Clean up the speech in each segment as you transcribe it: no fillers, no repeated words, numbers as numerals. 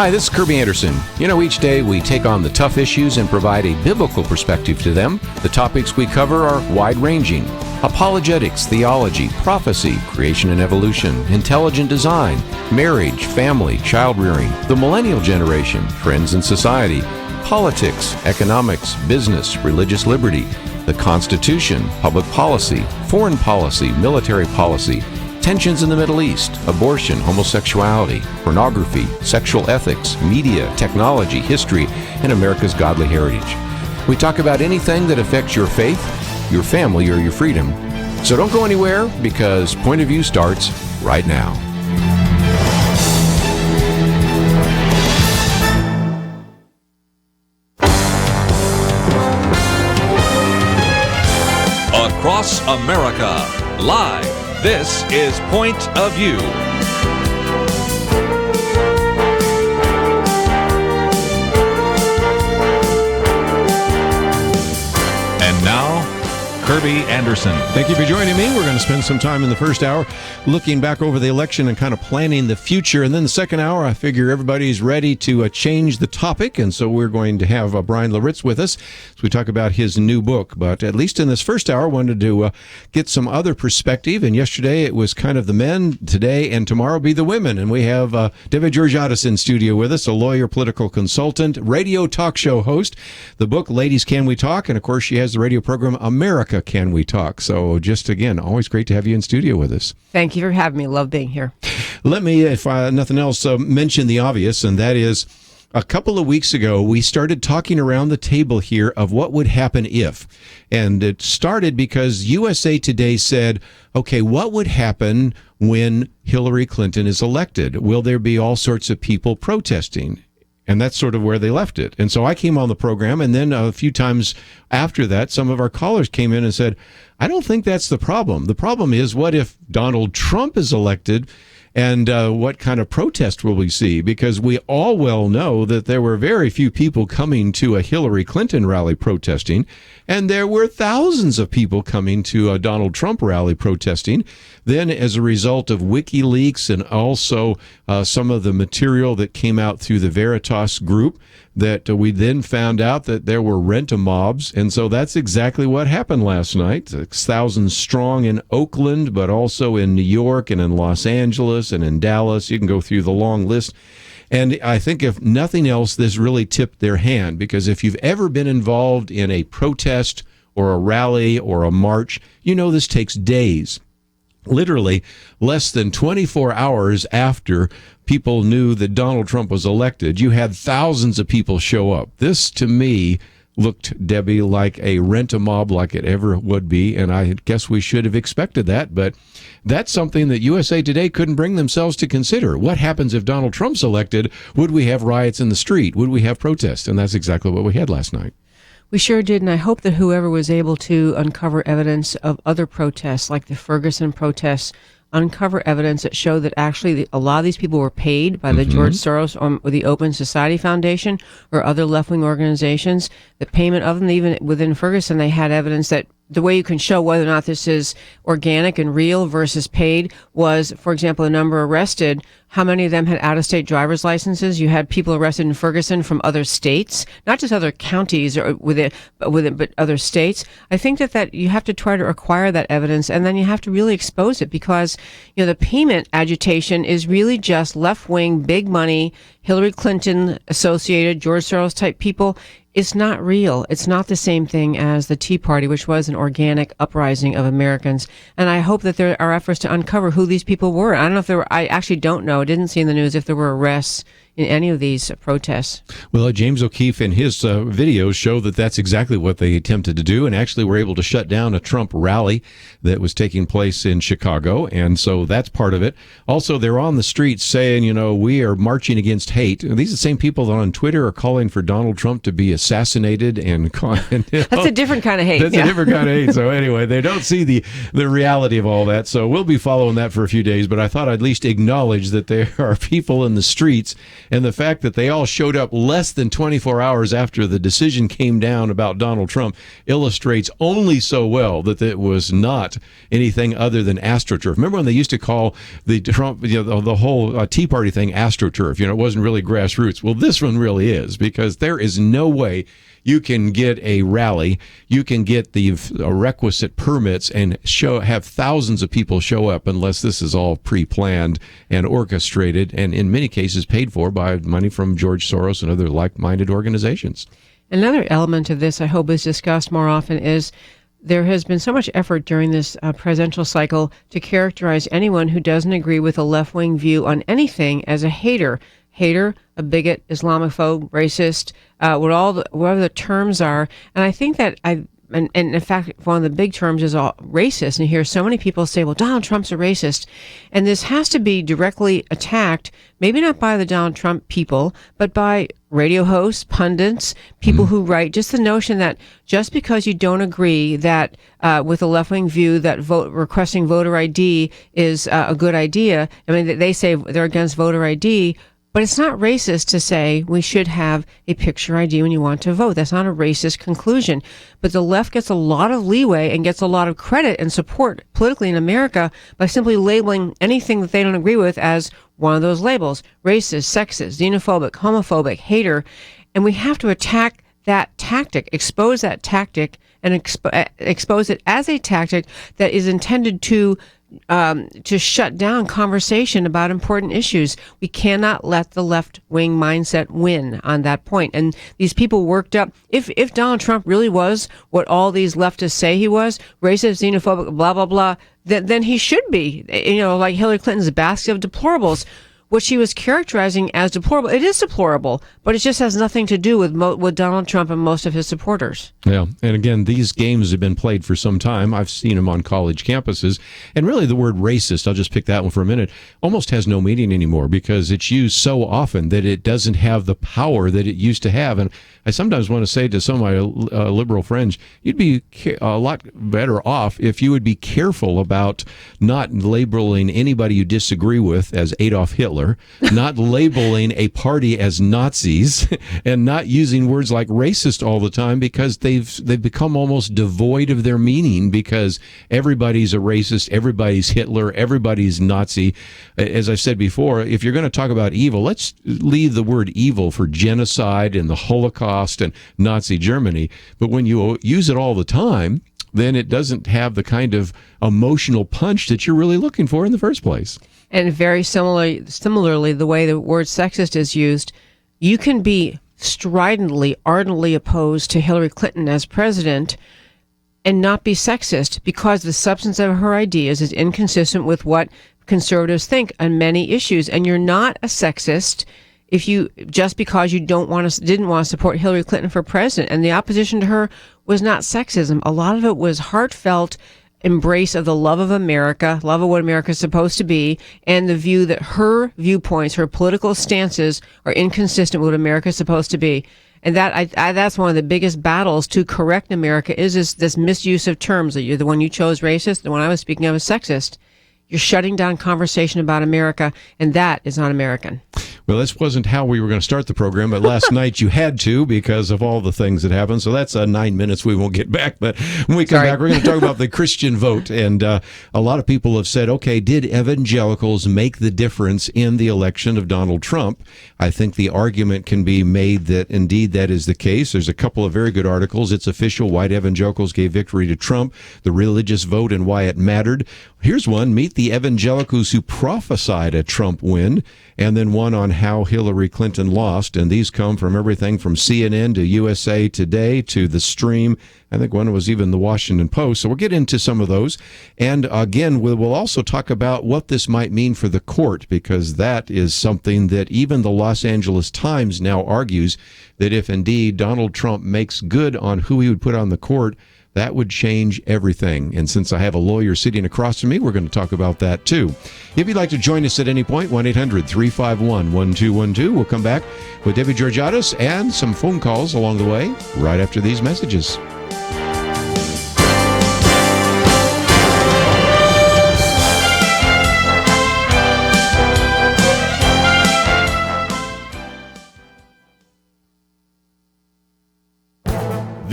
Hi, this is Kerby Anderson. You know, each day we take on the tough issues and provide a biblical perspective to them. The topics we cover are wide-ranging: apologetics, theology, prophecy, creation and evolution, intelligent design, marriage, family, child-rearing, the millennial generation, trends in society, politics, economics, business, religious liberty, the Constitution, public policy, foreign policy, military policy, tensions in the Middle East, abortion, homosexuality, pornography, sexual ethics, media, technology, history, and America's godly heritage. We talk about anything that affects your faith, your family, or your freedom. So don't go anywhere, because Point of View starts right now. Across America, live. This is Point of View. And now, Kerby Anderson. Thank you for joining me. We're going to spend some time in the first hour looking back over the election and kind of planning the future. And then the second hour, I figure everybody's ready to change the topic. And so we're going to have Bryan Loritts with us as we talk about his new book. But at least in this first hour, I wanted to get some other perspective. And yesterday it was kind of the men. Today and tomorrow be the women. And we have Debbie Georgatos in studio with us, a lawyer, political consultant, radio talk show host. The book, Ladies, Can We Talk? And of course, she has the radio program, America, Can We Talk? So just again, always great to have you in studio with us. Thank you for having me. Love being here. Let me, if nothing else, mention the obvious, and that is a couple of weeks ago, we started talking around the table here of what would happen if. And it started because USA Today said, okay, what would happen when Hillary Clinton is elected? Will there be all sorts of people protesting? And that's sort of where they left it. And so I came on the program, and then a few times after that, some of our callers came in and said, I don't think that's the problem. The problem is, what if Donald Trump is elected, and what kind of protest will we see? Because we all well know that there were very few people coming to a Hillary Clinton rally protesting, and there were thousands of people coming to a Donald Trump rally protesting. Then, as a result of WikiLeaks and also some of the material that came out through the Veritas group, that we then found out that there were rent-a-mobs, and so that's exactly what happened last night. 6,000 strong in Oakland, but also in New York and in Los Angeles and in Dallas. You can go through the long list. And I think if nothing else, this really tipped their hand, because if you've ever been involved in a protest or a rally or a march, you know this takes days. Literally less than 24 hours after people knew that Donald Trump was elected, you had thousands of people show up. This, to me, looked, Debbie, like a rent-a-mob like it ever would be, and I guess we should have expected that, but that's something that USA Today couldn't bring themselves to consider. What happens if Donald Trump's elected? Would we have riots in the street? Would we have protests? And that's exactly what we had last night. We sure did, and I hope that whoever was able to uncover evidence of other protests, like the Ferguson protests, uncover evidence that showed that actually a lot of these people were paid by the George Soros or the Open Society Foundation or other left-wing organizations. The payment of them, even within Ferguson, they had evidence that the way you can show whether or not this is organic and real versus paid was, for example, the number arrested. How many of them had out-of-state driver's licenses? You had people arrested in Ferguson from other states, not just other counties or but other states. I think that you have to try to acquire that evidence, and then you have to really expose it, because the payment agitation is really just left-wing, big money, Hillary Clinton associated, George Soros type people. It's not real. It's not the same thing as the Tea Party, which was an organic uprising of Americans. And I hope that there are efforts to uncover who these people were. I don't know if there were, I actually don't know. I didn't see in the news if there were arrests in any of these protests. Well, James O'Keefe in his videos show that that's exactly what they attempted to do, and actually were able to shut down a Trump rally that was taking place in Chicago, and so that's part of it. Also, they're on the streets saying, we are marching against hate. And these are the same people that on Twitter are calling for Donald Trump to be assassinated. That's a different kind of hate. That's a different kind of hate. So anyway, they don't see the reality of all that. So we'll be following that for a few days, but I thought I'd at least acknowledge that there are people in the streets And the fact that they all showed up less than 24 hours after the decision came down about Donald Trump illustrates only so well that it was not anything other than AstroTurf. Remember when they used to call the Trump, the whole Tea Party thing AstroTurf? It wasn't really grassroots. Well, this one really is, because there is no way you can get a rally, you can get the requisite permits and have thousands of people show up unless this is all pre-planned and orchestrated, and in many cases paid for by money from George Soros and other like-minded organizations. Another element of this I hope is discussed more often is there has been so much effort during this presidential cycle to characterize anyone who doesn't agree with a left-wing view on anything as a hater, a bigot, Islamophobe, racist, whatever the terms are. And I think that and in fact, one of the big terms is racist. And you hear so many people say, well, Donald Trump's a racist. And this has to be directly attacked, maybe not by the Donald Trump people, but by radio hosts, pundits, people who write. Just the notion that just because you don't agree that with a left-wing view that requesting voter ID is a good idea. I mean, they say they're against voter ID, but it's not racist to say we should have a picture ID when you want to vote. That's not a racist conclusion. But the left gets a lot of leeway and gets a lot of credit and support politically in America by simply labeling anything that they don't agree with as one of those labels: racist, sexist, xenophobic, homophobic, hater. And we have to attack that tactic, expose that tactic, and expose it as a tactic that is intended to shut down conversation about important issues. We cannot let the left-wing mindset win on that point. And these people worked up. If Donald Trump really was what all these leftists say he was, racist, xenophobic, blah, blah, blah, then he should be, like Hillary Clinton's basket of deplorables. What she was characterizing as deplorable, it is deplorable, but it just has nothing to do with Donald Trump and most of his supporters. Yeah, and again, these games have been played for some time. I've seen them on college campuses, and really the word racist, I'll just pick that one for a minute, almost has no meaning anymore because it's used so often that it doesn't have the power that it used to have. And I sometimes want to say to some of my liberal friends, you'd be a lot better off if you would be careful about not labeling anybody you disagree with as Adolf Hitler, not labeling a party as Nazis, and not using words like racist all the time, because they've become almost devoid of their meaning, because everybody's a racist, everybody's Hitler, everybody's Nazi. As I said before, if you're going to talk about evil, let's leave the word evil for genocide and the Holocaust and Nazi Germany. But when you use it all the time, then it doesn't have the kind of emotional punch that you're really looking for in the first place. And very similarly, the way the word sexist is used, you can be stridently, ardently opposed to Hillary Clinton as president and not be sexist because the substance of her ideas is inconsistent with what conservatives think on many issues. And you're not a sexist just because you didn't want to support Hillary Clinton for president. And the opposition to her was not sexism. A lot of it was heartfelt embrace of the love of America, love of what America is supposed to be, and the view that her viewpoints, her political stances are inconsistent with what America is supposed to be. And that's one of the biggest battles to correct America is this misuse of terms. That you're the one you chose racist, the one I was speaking of is sexist. You're shutting down conversation about America, and that is not American. Well, this wasn't how we were going to start the program, but last night you had to because of all the things that happened. So that's 9 minutes we won't get back. But when we come back, we're going to talk about the Christian vote. And a lot of people have said, okay, did evangelicals make the difference in the election of Donald Trump? I think the argument can be made that indeed that is the case. There's a couple of very good articles. It's official. White evangelicals gave victory to Trump, the religious vote and why it mattered. Here's one, meet the evangelicals who prophesied a Trump win, and then one on how Hillary Clinton lost. And these come from everything from CNN to USA Today to The Stream. I think one was even the Washington Post. So we'll get into some of those. And again, we'll also talk about what this might mean for the court, because that is something that even the Los Angeles Times now argues that if indeed Donald Trump makes good on who he would put on the court, that would change everything. And since I have a lawyer sitting across from me, we're going to talk about that too. If you'd like to join us at any point, 1-800-351-1212. We'll come back with Debbie Georgatos and some phone calls along the way right after these messages.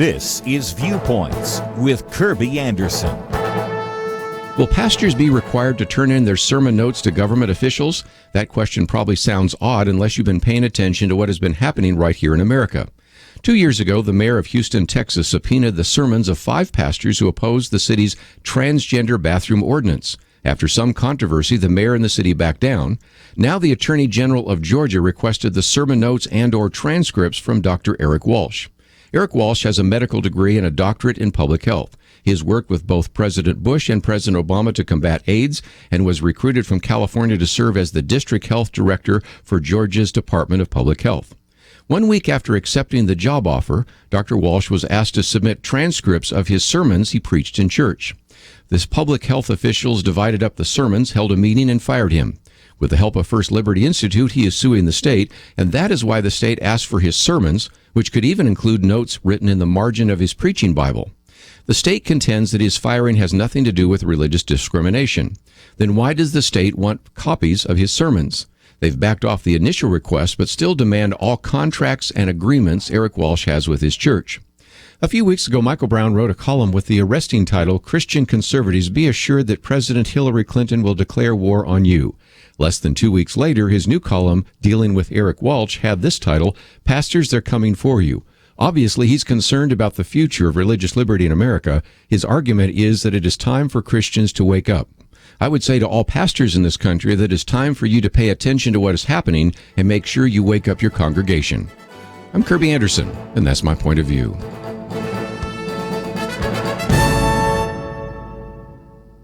This is Viewpoints with Kerby Anderson. Will pastors be required to turn in their sermon notes to government officials? That question probably sounds odd unless you've been paying attention to what has been happening right here in America. 2 years ago, the mayor of Houston, Texas, subpoenaed the sermons of 5 pastors who opposed the city's transgender bathroom ordinance. After some controversy, the mayor and the city backed down. Now the Attorney General of Georgia requested the sermon notes and/or transcripts from Dr. Eric Walsh. Eric Walsh has a medical degree and a doctorate in public health. He has worked with both President Bush and President Obama to combat AIDS and was recruited from California to serve as the district health director for Georgia's Department of Public Health. 1 week after accepting the job offer, Dr. Walsh was asked to submit transcripts of his sermons he preached in church. The public health officials divided up the sermons, held a meeting, and fired him. With the help of First Liberty Institute, he is suing the state, and that is why the state asked for his sermons, which could even include notes written in the margin of his preaching Bible. The state contends that his firing has nothing to do with religious discrimination. Then why does the state want copies of his sermons? They've backed off the initial request, but still demand all contracts and agreements Eric Walsh has with his church. A few weeks ago, Michael Brown wrote a column with the arresting title, "Christian Conservatives, Be Assured That President Hillary Clinton Will Declare War on You." Less than 2 weeks later, his new column, dealing with Eric Walsh, had this title, "Pastors, They're Coming For You." Obviously, he's concerned about the future of religious liberty in America. His argument is that it is time for Christians to wake up. I would say to all pastors in this country that it's time for you to pay attention to what is happening and make sure you wake up your congregation. I'm Kerby Anderson, and that's my point of view.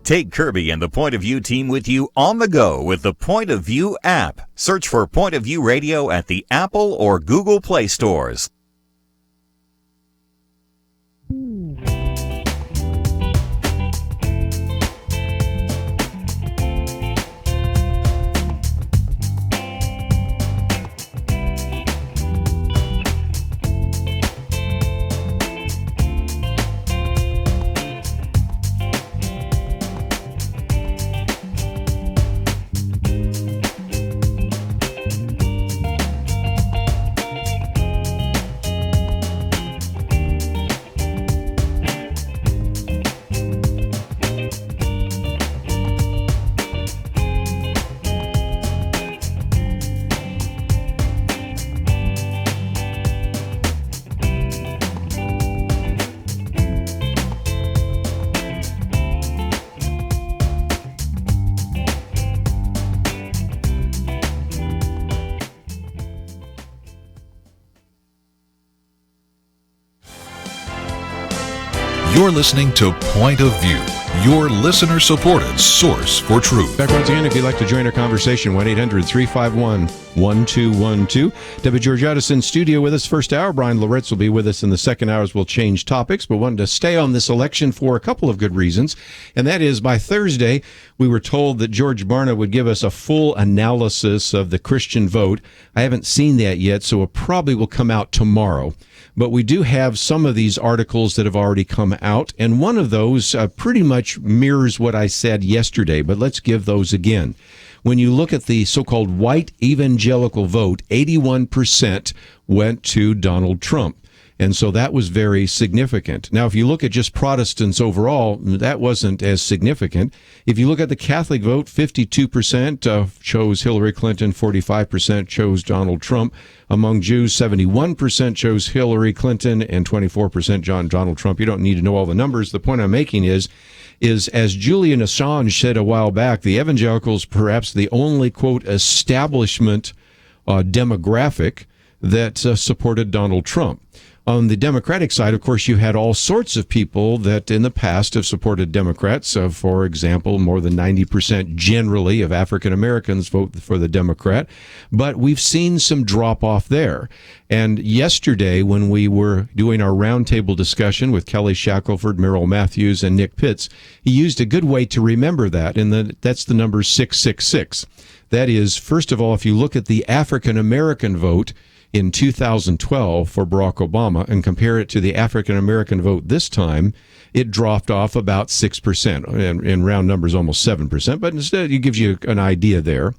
Take Kerby and the Point of View team with you on the go with the Point of View app. Search for Point of View Radio at the Apple or Google Play stores. You're listening to Point of View, your listener-supported source for truth. Back once again, if you'd like to join our conversation, 1-800-351-1212. Debbie Georgatos in studio with us first hour. Bryan Loritts will be with us in the second hour as we'll change topics, but wanted to stay on this election for a couple of good reasons. And that is, by Thursday, we were told that George Barna would give us a full analysis of the Christian vote. I haven't seen that yet, so it probably will come out tomorrow. But we do have some of these articles that have already come out, and one of those pretty much mirrors what I said yesterday, but let's give those again. When you look at the so-called white evangelical vote, 81% went to Donald Trump. And so that was very significant. Now, if you look at just Protestants overall, that wasn't as significant. If you look at the Catholic vote, 52% chose Hillary Clinton, 45% chose Donald Trump. Among Jews, 71% chose Hillary Clinton and 24% Donald Trump. You don't need to know all the numbers. The point I'm making is as Julian Assange said a while back, the evangelicals perhaps the only, quote, establishment demographic that supported Donald Trump. On the Democratic side, of course, you had all sorts of people that in the past have supported Democrats. For example, more than 90% generally of African Americans vote for the Democrat. But we've seen some drop off there. And yesterday, when we were doing our roundtable discussion with Kelly Shackelford, Merrill Matthews, and Nick Pitts, he used a good way to remember that, and that's the number 666. That is, first of all, if you look at the African American vote, in 2012 for Barack Obama and compare it to the African American vote this time, it dropped off about 6%, in round numbers almost 7%, but instead it gives you an idea there.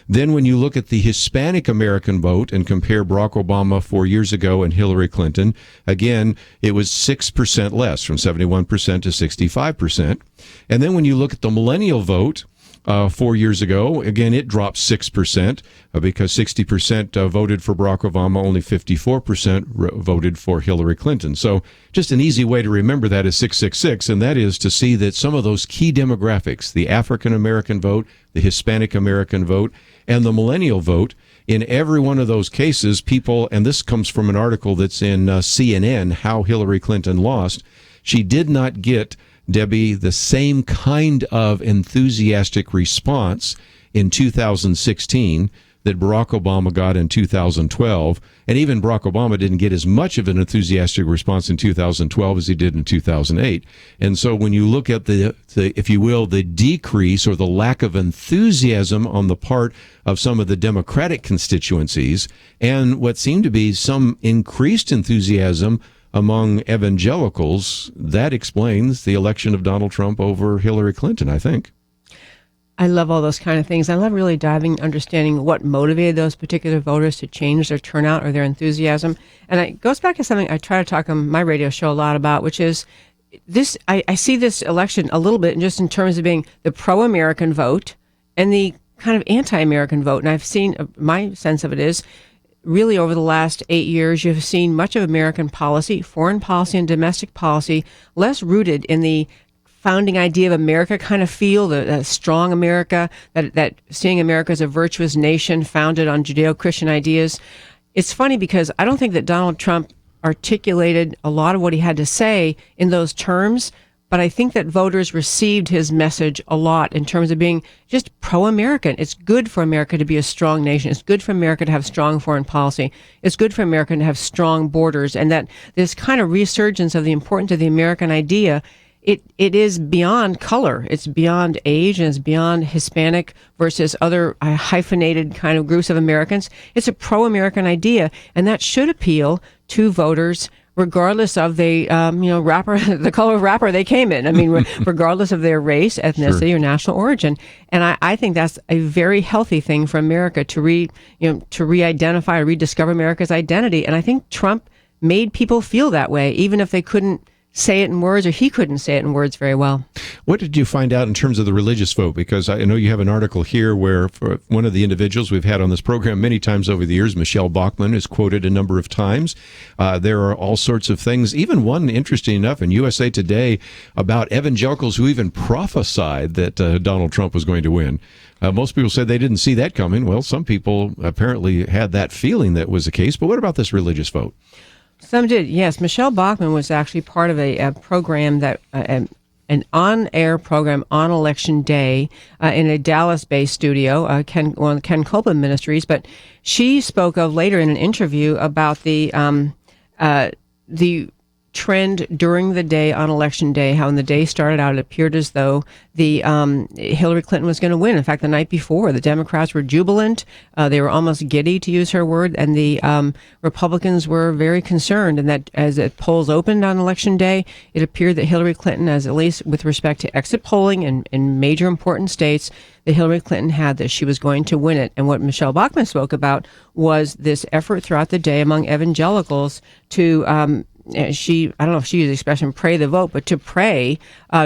Then when you look at the Hispanic American vote and compare Barack Obama 4 years ago and Hillary Clinton, again, it was 6% less, from 71% to 65%. And then when you look at the millennial vote, 4 years ago, again, it dropped 6% because 60% voted for Barack Obama, only 54% voted for Hillary Clinton. So just an easy way to remember that is 666, and that is to see that some of those key demographics, the African American vote, the Hispanic American vote, and the millennial vote, in every one of those cases, people, and this comes from an article that's in CNN, How Hillary Clinton Lost, she did not get, Debbie, the same kind of enthusiastic response in 2016 that Barack Obama got in 2012. And even Barack Obama didn't get as much of an enthusiastic response in 2012 as he did in 2008. And so when you look at the if you will, the decrease or the lack of enthusiasm on the part of some of the Democratic constituencies and what seemed to be some increased enthusiasm among evangelicals, that explains the election of Donald Trump over Hillary Clinton, I think. I love all those kind of things. I love really diving, understanding what motivated those particular voters to change their turnout or their enthusiasm. And it goes back to something I try to talk on my radio show a lot about, which is this. I see this election a little bit just in terms of being the pro-American vote and the kind of anti-American vote. And I've seen, my sense of it is, really over the last 8 years, you've seen much of American policy, foreign policy and domestic policy, less rooted in the founding idea of America kind of feel, the strong America, that seeing America as a virtuous nation founded on Judeo-Christian ideas. It's funny because I don't think that Donald Trump articulated a lot of what he had to say in those terms, but I think that voters received his message a lot in terms of being just pro-American. It's good for America to be a strong nation. It's good for America to have strong foreign policy. It's good for America to have strong borders, and that this kind of resurgence of the importance of the American idea, it is beyond color. It's beyond age, and it's beyond Hispanic versus other hyphenated kind of groups of Americans. It's a pro-American idea, and that should appeal to voters regardless of the wrapper, the color of wrapper they came in. I mean, regardless of their race, ethnicity, or national origin. And I think that's a very healthy thing for America to re-identify, rediscover America's identity. And I think Trump made people feel that way, even if they couldn't say it in words, or he couldn't say it in words very well. What did you find out in terms of the religious vote? Because I know you have an article here where for one of the individuals we've had on this program many times over the years, Michelle Bachmann, is quoted a number of times. There are all sorts of things, even one interesting enough in USA Today about evangelicals who even prophesied that Donald Trump was going to win. Most people said they didn't see that coming. Well, some people apparently had that feeling that was the case. But what about this religious vote? Some did, yes. Michelle Bachmann was actually part of a program that, an on-air program on Election Day in a Dallas-based studio, Ken Copeland Ministries. But she spoke of later in an interview about the trend during the day on Election Day, how when the day started out, it appeared as though the Hillary Clinton was going to win. In fact, the night before, the Democrats were jubilant. They were almost giddy, to use her word, and the Republicans were very concerned. And that as the polls opened on Election Day, it appeared that Hillary Clinton, as at least with respect to exit polling in major important states, that Hillary Clinton had that she was going to win it. And what Michelle Bachmann spoke about was this effort throughout the day among evangelicals to I don't know if she used the expression pray the vote, but to pray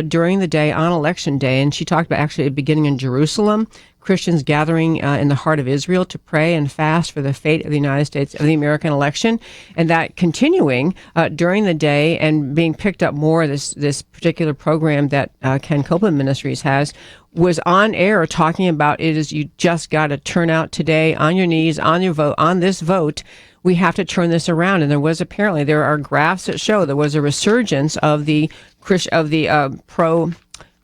during the day on Election Day. And she talked about actually beginning in Jerusalem, Christians gathering in the heart of Israel to pray and fast for the fate of the United States, of the American election, and that continuing during the day and being picked up more. This particular program that Ken Copeland Ministries has was on air talking about it is you just got to turn out today on your knees, on your vote, on this vote. We have to turn this around. And there are graphs that show there was a resurgence of the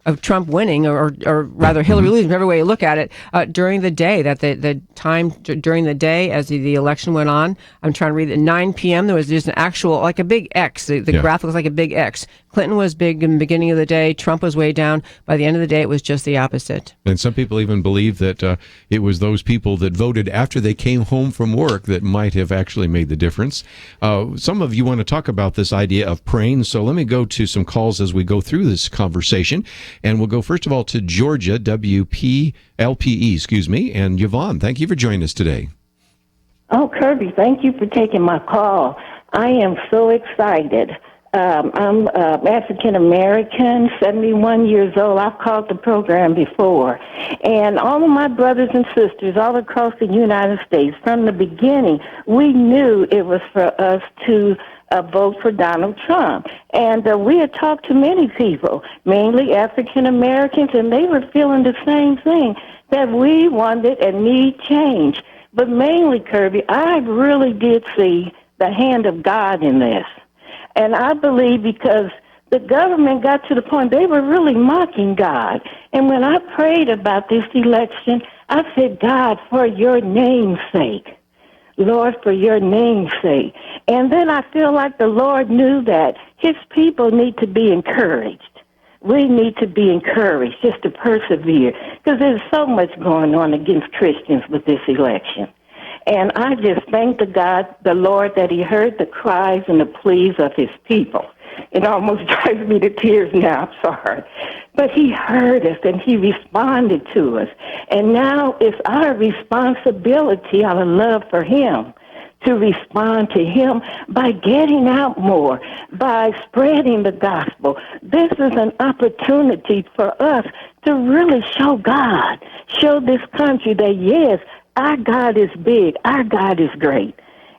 of Trump winning, or rather Hillary losing, whichever way you look at it, during the day, that the time during the day as the election went on. I'm trying to read it. At 9 p.m. there's an actual, like a big X. The graph looks like a big X. Clinton was big in the beginning of the day. Trump was way down. By the end of the day, it was just the opposite. And some people even believe that it was those people that voted after they came home from work that might have actually made the difference. Some of you want to talk about this idea of praying, so let me go to some calls as we go through this conversation. And we'll go first of all to Georgia, WPLPE, and Yvonne. Thank you for joining us today. Oh, Kerby, thank you for taking my call. I am so excited. I'm African-American, 71 years old. I've called the program before. And all of my brothers and sisters all across the United States, from the beginning, we knew it was for us to vote for Donald Trump. And we had talked to many people, mainly African-Americans, and they were feeling the same thing, that we wanted and need change. But mainly, Kerby, I really did see the hand of God in this. And I believe because the government got to the point they were really mocking God. And when I prayed about this election, I said, God, for your name's sake, Lord, for your name's sake. And then I feel like the Lord knew that his people need to be encouraged. We need to be encouraged just to persevere, because there's so much going on against Christians with this election. And I just thank the Lord, that he heard the cries and the pleas of his people. It almost drives me to tears now, I'm sorry. But he heard us and he responded to us. And now it's our responsibility, out of love for him, to respond to him by getting out more, by spreading the gospel. This is an opportunity for us to really show God, show this country that, yes, our God is big, our God is great.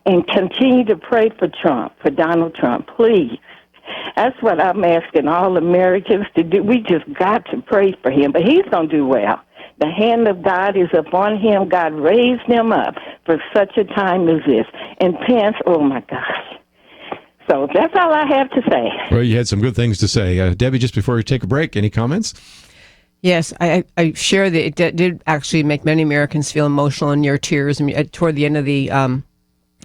And continue to pray for Trump, for Donald Trump, please. That's what I'm asking all Americans to do. We just got to pray for him, but he's going to do well. The hand of God is upon him. God raised him up for such a time as this. And Pence, oh my gosh. So that's all I have to say. Well, you had some good things to say. Debbie, just before we take a break, any comments? Yes, I share that it did actually make many Americans feel emotional and near tears. I mean, toward the end of the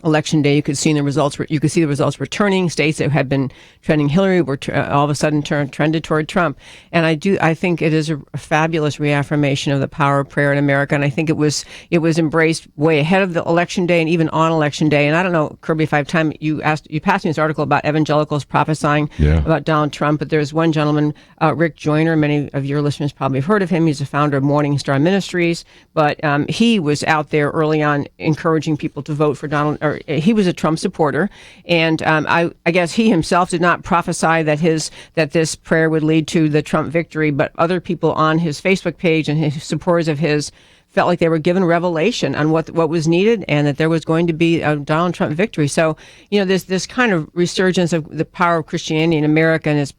election day, you could see the results. You could see the results returning. States that had been trending Hillary were all of a sudden trended toward Trump. And I think it is a fabulous reaffirmation of the power of prayer in America. And I think it was embraced way ahead of the election day and even on election day. And I don't know, Kerby, if I have time, you passed me this article about evangelicals prophesying about Donald Trump. But there's one gentleman, Rick Joyner. Many of your listeners probably have heard of him. He's the founder of Morning Star Ministries. But he was out there early on encouraging people to vote for Donald. Or he was a Trump supporter, and I guess he himself did not prophesy that this prayer would lead to the Trump victory, but other people on his Facebook page and his supporters of his felt like they were given revelation on what was needed, and that there was going to be a Donald Trump victory. So, this kind of resurgence of the power of Christianity in America and its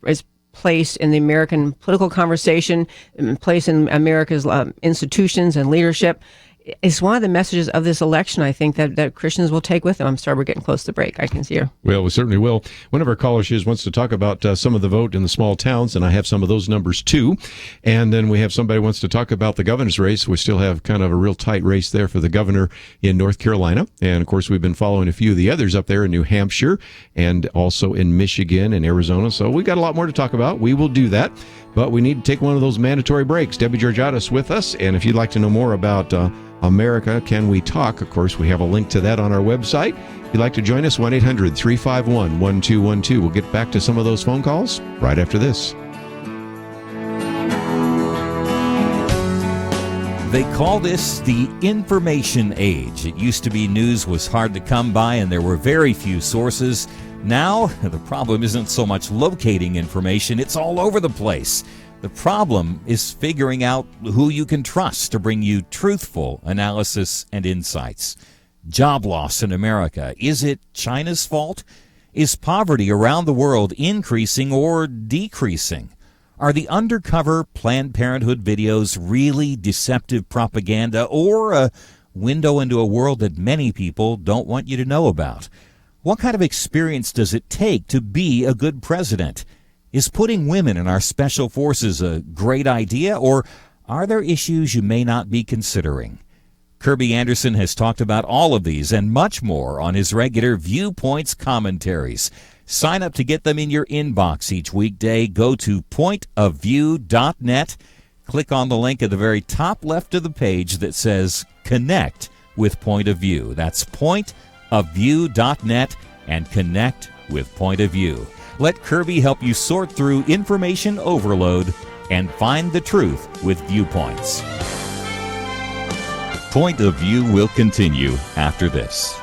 place in the American political conversation, place in America's institutions and leadership, it's one of the messages of this election, I think, that Christians will take with them. I'm sorry, we're getting close to the break. I can see you. Well, we certainly will. One of our callers here wants to talk about some of the vote in the small towns, and I have some of those numbers too. And then we have somebody who wants to talk about the governor's race. We still have kind of a real tight race there for the governor in North Carolina. And, of course, we've been following a few of the others up there in New Hampshire and also in Michigan and Arizona. So we got a lot more to talk about. We will do that. But we need to take one of those mandatory breaks. Debbie Georgatos with us. And if you'd like to know more about America, Can We Talk? Of course, we have a link to that on our website. If you'd like to join us, 1-800-351-1212. We'll get back to some of those phone calls right after this. They call this the information age. It used to be news was hard to come by and there were very few sources. Now, the problem isn't so much locating information, it's all over the place. The problem is figuring out who you can trust to bring you truthful analysis and insights. Job loss in America, is it China's fault? Is poverty around the world increasing or decreasing? Are the undercover Planned Parenthood videos really deceptive propaganda or a window into a world that many people don't want you to know about? What kind of experience does it take to be a good president? Is putting women in our special forces a great idea, or are there issues you may not be considering? Kerby Anderson has talked about all of these and much more on his regular Viewpoints commentaries. Sign up to get them in your inbox each weekday. Go to pointofview.net. Click on the link at the very top left of the page that says Connect with Point of View. That's pointofview.net and connect with Point of View. Let Kerby help you sort through information overload and find the truth with viewpoints. Point of View will continue after this.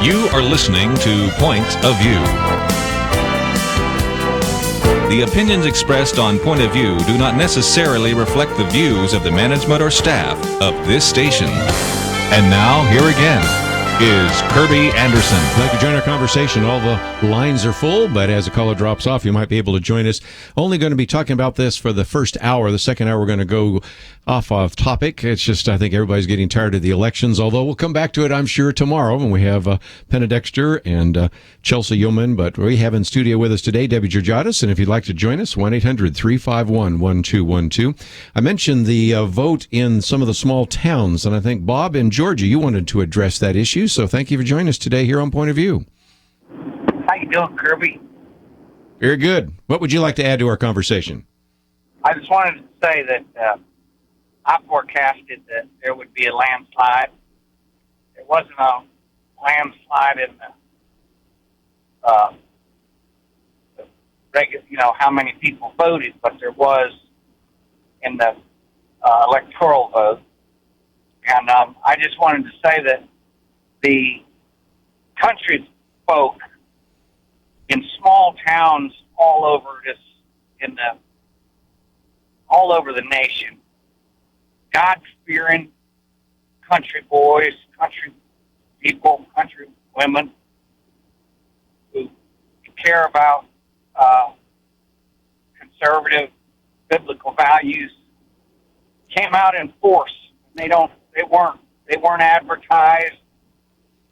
You are listening to Point of View. The opinions expressed on Point of View do not necessarily reflect the views of the management or staff of this station. And now, here again, is Kerby Anderson. If you'd like to join our conversation, all the lines are full, but as a caller drops off, you might be able to join us. Only going to be talking about this for the first hour. The second hour, we're going to go off topic. It's just, I think everybody's getting tired of the elections, although we'll come back to it, I'm sure, tomorrow when we have Penna Dexter and Chelsea Yeoman. But we have in studio with us today Debbie Georgatos, and if you'd like to join us, 1-800-351-1212. I mentioned the vote in some of the small towns, and I think, Bob, in Georgia, you wanted to address that issue, so thank you for joining us today here on Point of View. How you doing, Kerby? Very good. What would you like to add to our conversation? I just wanted to say that I forecasted that there would be a landslide. There wasn't a landslide in the regular, how many people voted, but there was in the electoral vote. And I just wanted to say that the country folk in small towns all over the nation, God-fearing country boys, country people, country women who care about conservative biblical values, came out in force. They weren't advertised.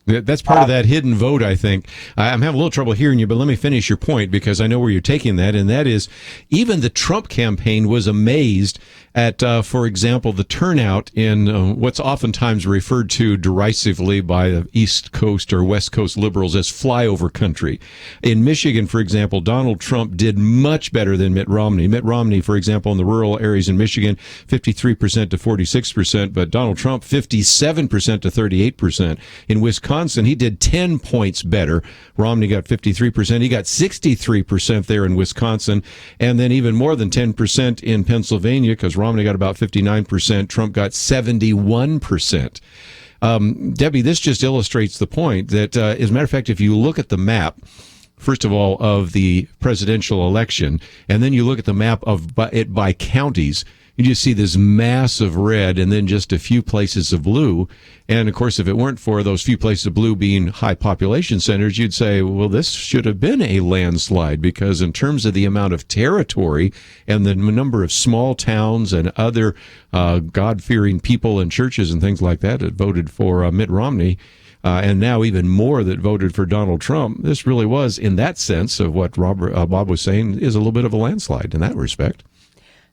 That's part of that hidden vote, I think. I'm having a little trouble hearing you, but let me finish your point because I know where you're taking that, and that is even the Trump campaign was amazed at, for example, the turnout in what's oftentimes referred to derisively by the East Coast or West Coast liberals as flyover country. In Michigan, for example, Donald Trump did much better than Mitt Romney. Mitt Romney, for example, in the rural areas in Michigan, 53% to 46%, but Donald Trump, 57% to 38%. In Wisconsin, he did 10 points better. Romney got 53%. He got 63% there in Wisconsin, and then even more than 10% in Pennsylvania because Romney got about 59%. Trump got 71%. Debbie, this just illustrates the point that, as a matter of fact, if you look at the map, first of all, of the presidential election, and then you look at the map of it by counties, you just see this massive red and then just a few places of blue. And, of course, if it weren't for those few places of blue being high population centers, you'd say, well, this should have been a landslide because in terms of the amount of territory and the number of small towns and other God-fearing people and churches and things like that voted for Mitt Romney, and now even more that voted for Donald Trump, this really was, in that sense of what Bob was saying, is a little bit of a landslide in that respect.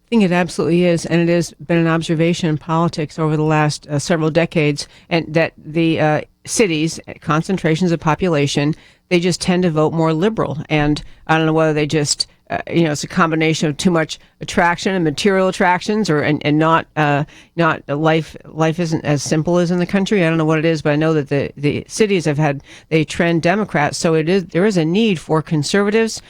I think it absolutely is, and it has been an observation in politics over the last several decades, and that the cities, concentrations of population, they just tend to vote more liberal. And I don't know whether they just, it's a combination of too much attraction and material attractions, or and not life isn't as simple as in the country. I don't know what it is, but I know that the cities they trend Democrat. So there is a need for conservatives,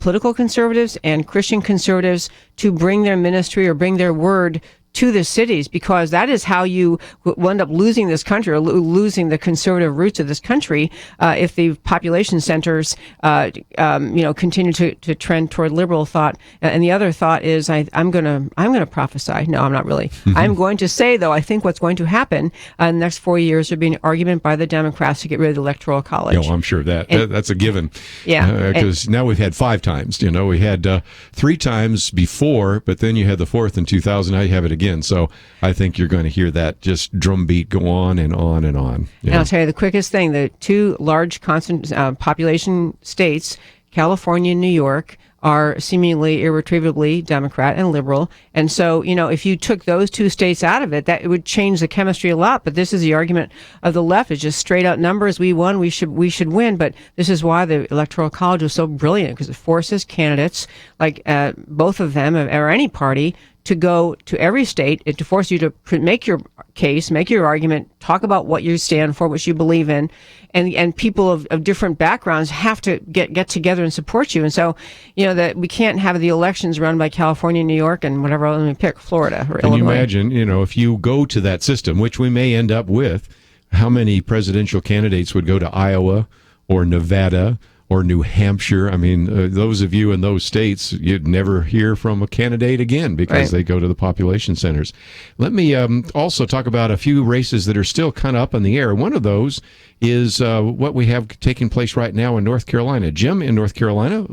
political conservatives and Christian conservatives to bring their ministry or bring their word to the cities, because that is how you will end up losing this country or losing the conservative roots of this country if the population centers, continue to trend toward liberal thought. And the other thought is, I'm going to prophesy. No, I'm not really. I'm going to say, though, I think what's going to happen in the next 4 years there'll be an argument by the Democrats to get rid of the Electoral College. No, I'm sure that's a given. Yeah, because now we've had 5 times. We had 3 times before, but then you had the 4th in 2000. Now you have it again. So I think you're going to hear that just drumbeat go on and on and on. And I'll tell you the quickest thing: the 2 large population states, California and New York, are seemingly irretrievably Democrat and liberal. And so, if you took those 2 states out of it, that it would change the chemistry a lot. But this is the argument of the left: is just straight out numbers. We won. We should win. But this is why the Electoral College was so brilliant, because it forces candidates like both of them or any party to go to every state, to force you to make your case, make your argument, talk about what you stand for, what you believe in, and people of different backgrounds have to get together and support you. And so, that we can't have the elections run by California, New York, and whatever. Let me pick Florida or Illinois. Can you imagine, if you go to that system, which we may end up with, how many presidential candidates would go to Iowa or Nevada or New Hampshire. I mean, those of you in those states, you'd never hear from a candidate again because they go to the population centers. Let me also talk about a few races that are still kind of up in the air. One of those is what we have taking place right now in North Carolina. Jim, in North Carolina,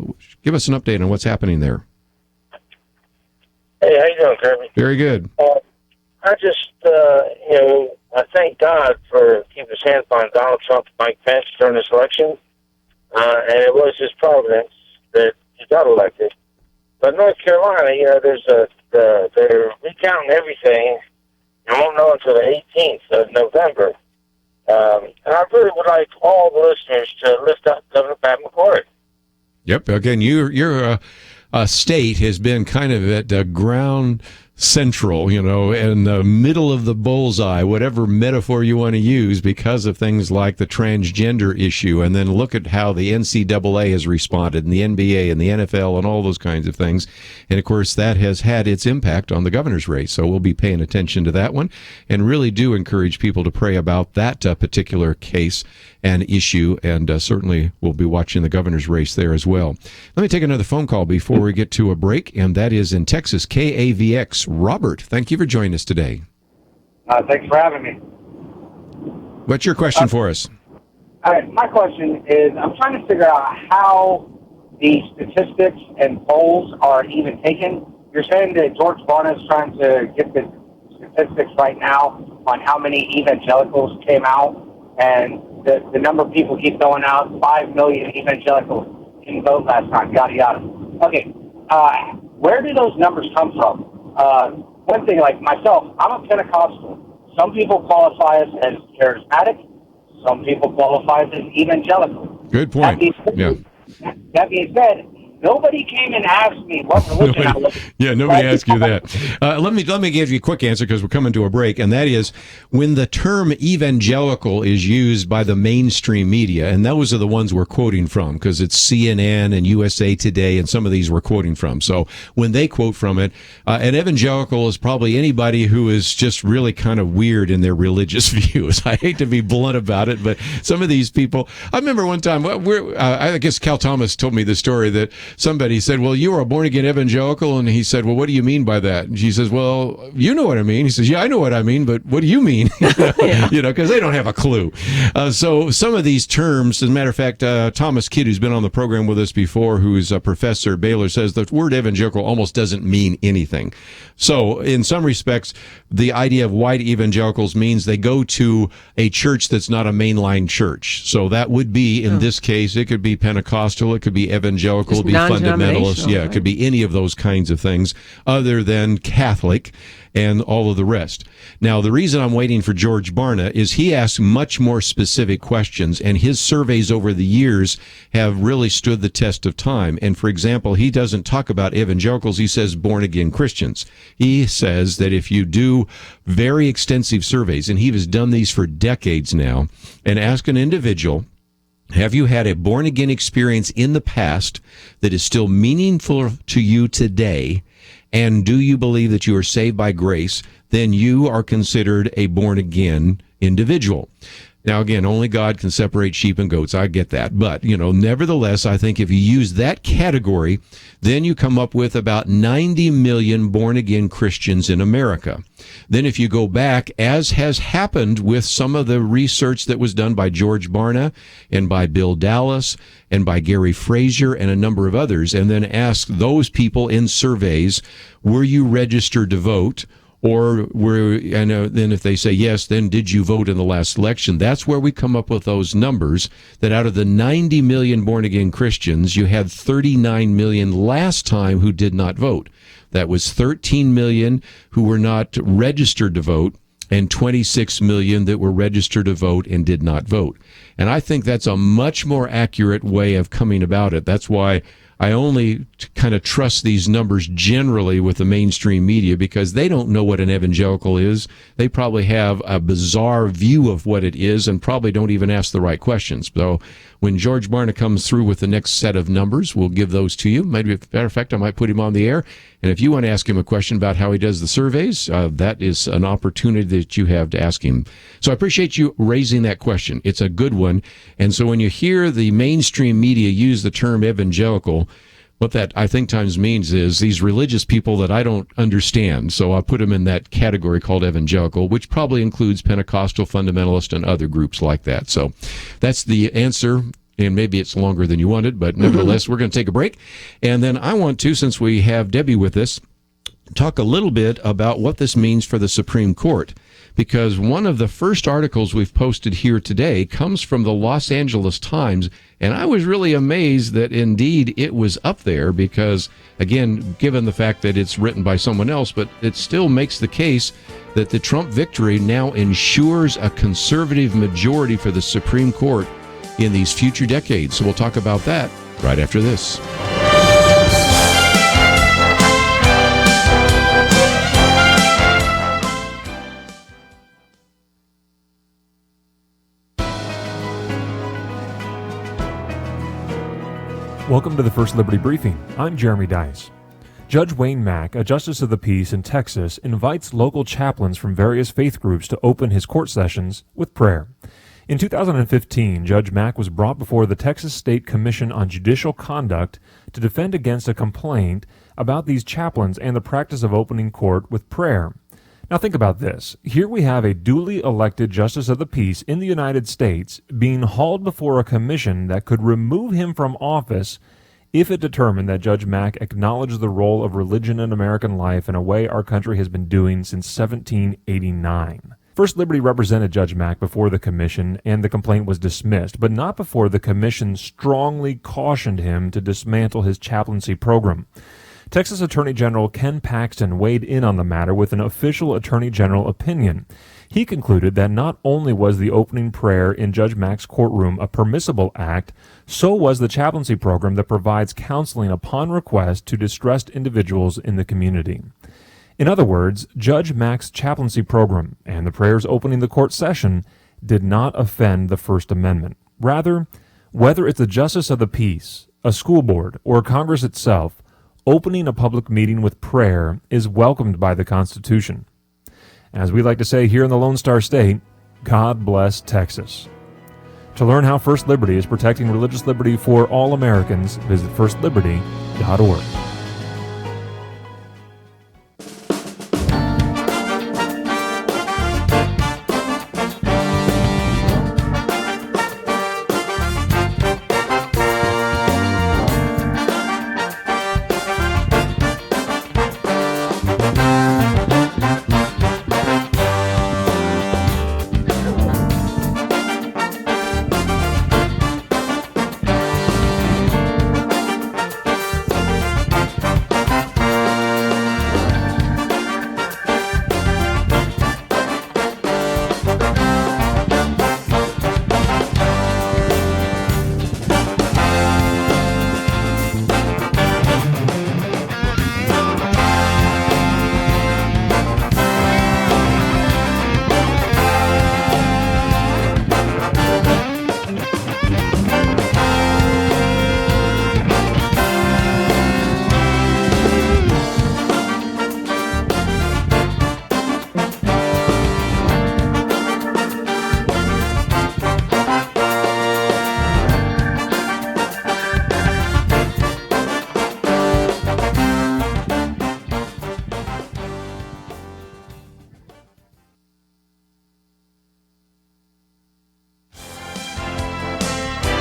give us an update on what's happening there. Hey, how you doing, Kerby? Very good. I just, I thank God for keeping his hands on Donald Trump and Mike Pence during this election, and it was his providence that he got elected. But North Carolina, they're recounting everything. You won't know until the 18th of November. And I really would like all the listeners to lift up Governor Pat McCrory. Yep. Again, your state has been kind of at ground central, in the middle of the bullseye, whatever metaphor you want to use, because of things like the transgender issue. And then look at how the NCAA has responded, and the NBA and the NFL and all those kinds of things. And of course, that has had its impact on the governor's race. So we'll be paying attention to that one, and really do encourage people to pray about that particular case and issue. And certainly we'll be watching the governor's race there as well. Let me take another phone call before we get to a break, and that is in Texas, KAVX. Robert, thank you for joining us today. Thanks for having me. What's your question for us? All right, my question is, I'm trying to figure out how the statistics and polls are even taken. You're saying that George Barna is trying to get the statistics right now on how many evangelicals came out, and the number of people keep going out. 5 million evangelicals didn't vote last time, yada, yada. Okay, where do those numbers come from? One thing, like myself, I'm a Pentecostal. Some people qualify us as charismatic. Some people qualify us as evangelical. Good point. That being said, nobody came and asked me what religion I was. Yeah, nobody asked you that. Let me give you a quick answer because we're coming to a break, and that is when the term evangelical is used by the mainstream media, and those are the ones we're quoting from because it's CNN and USA Today, and some of these we're quoting from. So when they quote from it, an evangelical is probably anybody who is just really kind of weird in their religious views. I hate to be blunt about it, but some of these people. I remember one time, I guess Cal Thomas told me the story that somebody said, well, you are a born-again evangelical, and he said, well, what do you mean by that? And she says, well, you know what I mean. He says, yeah, I know what I mean, but what do you mean? Because they don't have a clue. So some of these terms, as a matter of fact, Thomas Kidd, who's been on the program with us before, who's a professor at Baylor, says the word evangelical almost doesn't mean anything. So in some respects, the idea of white evangelicals means they go to a church that's not a mainline church. So that would be, in this case, it could be Pentecostal, it could be evangelical, it could be fundamentalist. Yeah, it could be any of those kinds of things other than Catholic and all of the rest. Now, the reason I'm waiting for George Barna is he asks much more specific questions, and his surveys over the years have really stood the test of time. And for example, he doesn't talk about evangelicals. He says born-again Christians. He says that if you do very extensive surveys, and he has done these for decades now, and ask an individual, have you had a born-again experience in the past that is still meaningful to you today? And do you believe that you are saved by grace? Then you are considered a born-again individual. Now, again, only God can separate sheep and goats. I get that. But, nevertheless, I think if you use that category, then you come up with about 90 million born-again Christians in America. Then if you go back, as has happened with some of the research that was done by George Barna and by Bill Dallas and by Gary Frazier and a number of others, and then ask those people in surveys, were you registered to vote? Or then if they say yes, then did you vote in the last election? That's where we come up with those numbers, that out of the 90 million born-again Christians, you had 39 million last time who did not vote. That was 13 million who were not registered to vote, and 26 million that were registered to vote and did not vote. And I think that's a much more accurate way of coming about it. That's why I only kind of trust these numbers generally with the mainstream media, because they don't know what an evangelical is. They probably have a bizarre view of what it is and probably don't even ask the right questions. So When George Barna comes through with the next set of numbers, we'll give those to you. Maybe, as a matter of fact, I might put him on the air. And if you want to ask him a question about how he does the surveys, that is an opportunity that you have to ask him. So I appreciate you raising that question. It's a good one. And so when you hear the mainstream media use the term evangelical, what that I think times means is these religious people that I don't understand. So I'll put them in that category called evangelical, which probably includes Pentecostal, fundamentalist, and other groups like that. So that's the answer. And maybe it's longer than you wanted, but nevertheless, we're going to take a break. And then I want to, since we have Debbie with us, talk a little bit about what this means for the Supreme Court. Because one of the first articles we've posted here today comes from the Los Angeles Times, and I was really amazed that indeed it was up there because, again, given the fact that it's written by someone else, but it still makes the case that the Trump victory now ensures a conservative majority for the Supreme Court in these future decades. So we'll talk about that right after this. Welcome to the First Liberty Briefing. I'm Jeremy Dice. Judge Wayne Mack, a justice of the peace in Texas, invites local chaplains from various faith groups to open his court sessions with prayer. In 2015, Judge Mack was brought before the Texas State Commission on Judicial Conduct to defend against a complaint about these chaplains and the practice of opening court with prayer. Now think about this. Here we have a duly elected justice of the peace in the United States being hauled before a commission that could remove him from office if it determined that Judge Mack acknowledged the role of religion in American life in a way our country has been doing since 1789. First Liberty represented Judge Mack before the commission, and the complaint was dismissed, but not before the commission strongly cautioned him to dismantle his chaplaincy program. Texas Attorney General Ken Paxton weighed in on the matter with an official Attorney General opinion. He concluded that not only was the opening prayer in Judge Mack's courtroom a permissible act, so was the chaplaincy program that provides counseling upon request to distressed individuals in the community. In other words, Judge Mack's chaplaincy program and the prayers opening the court session did not offend the First Amendment. Rather, whether it's the justice of the peace, a school board, or Congress itself, opening a public meeting with prayer is welcomed by the Constitution. As we like to say here in the Lone Star State, God bless Texas. To learn how First Liberty is protecting religious liberty for all Americans, visit firstliberty.org.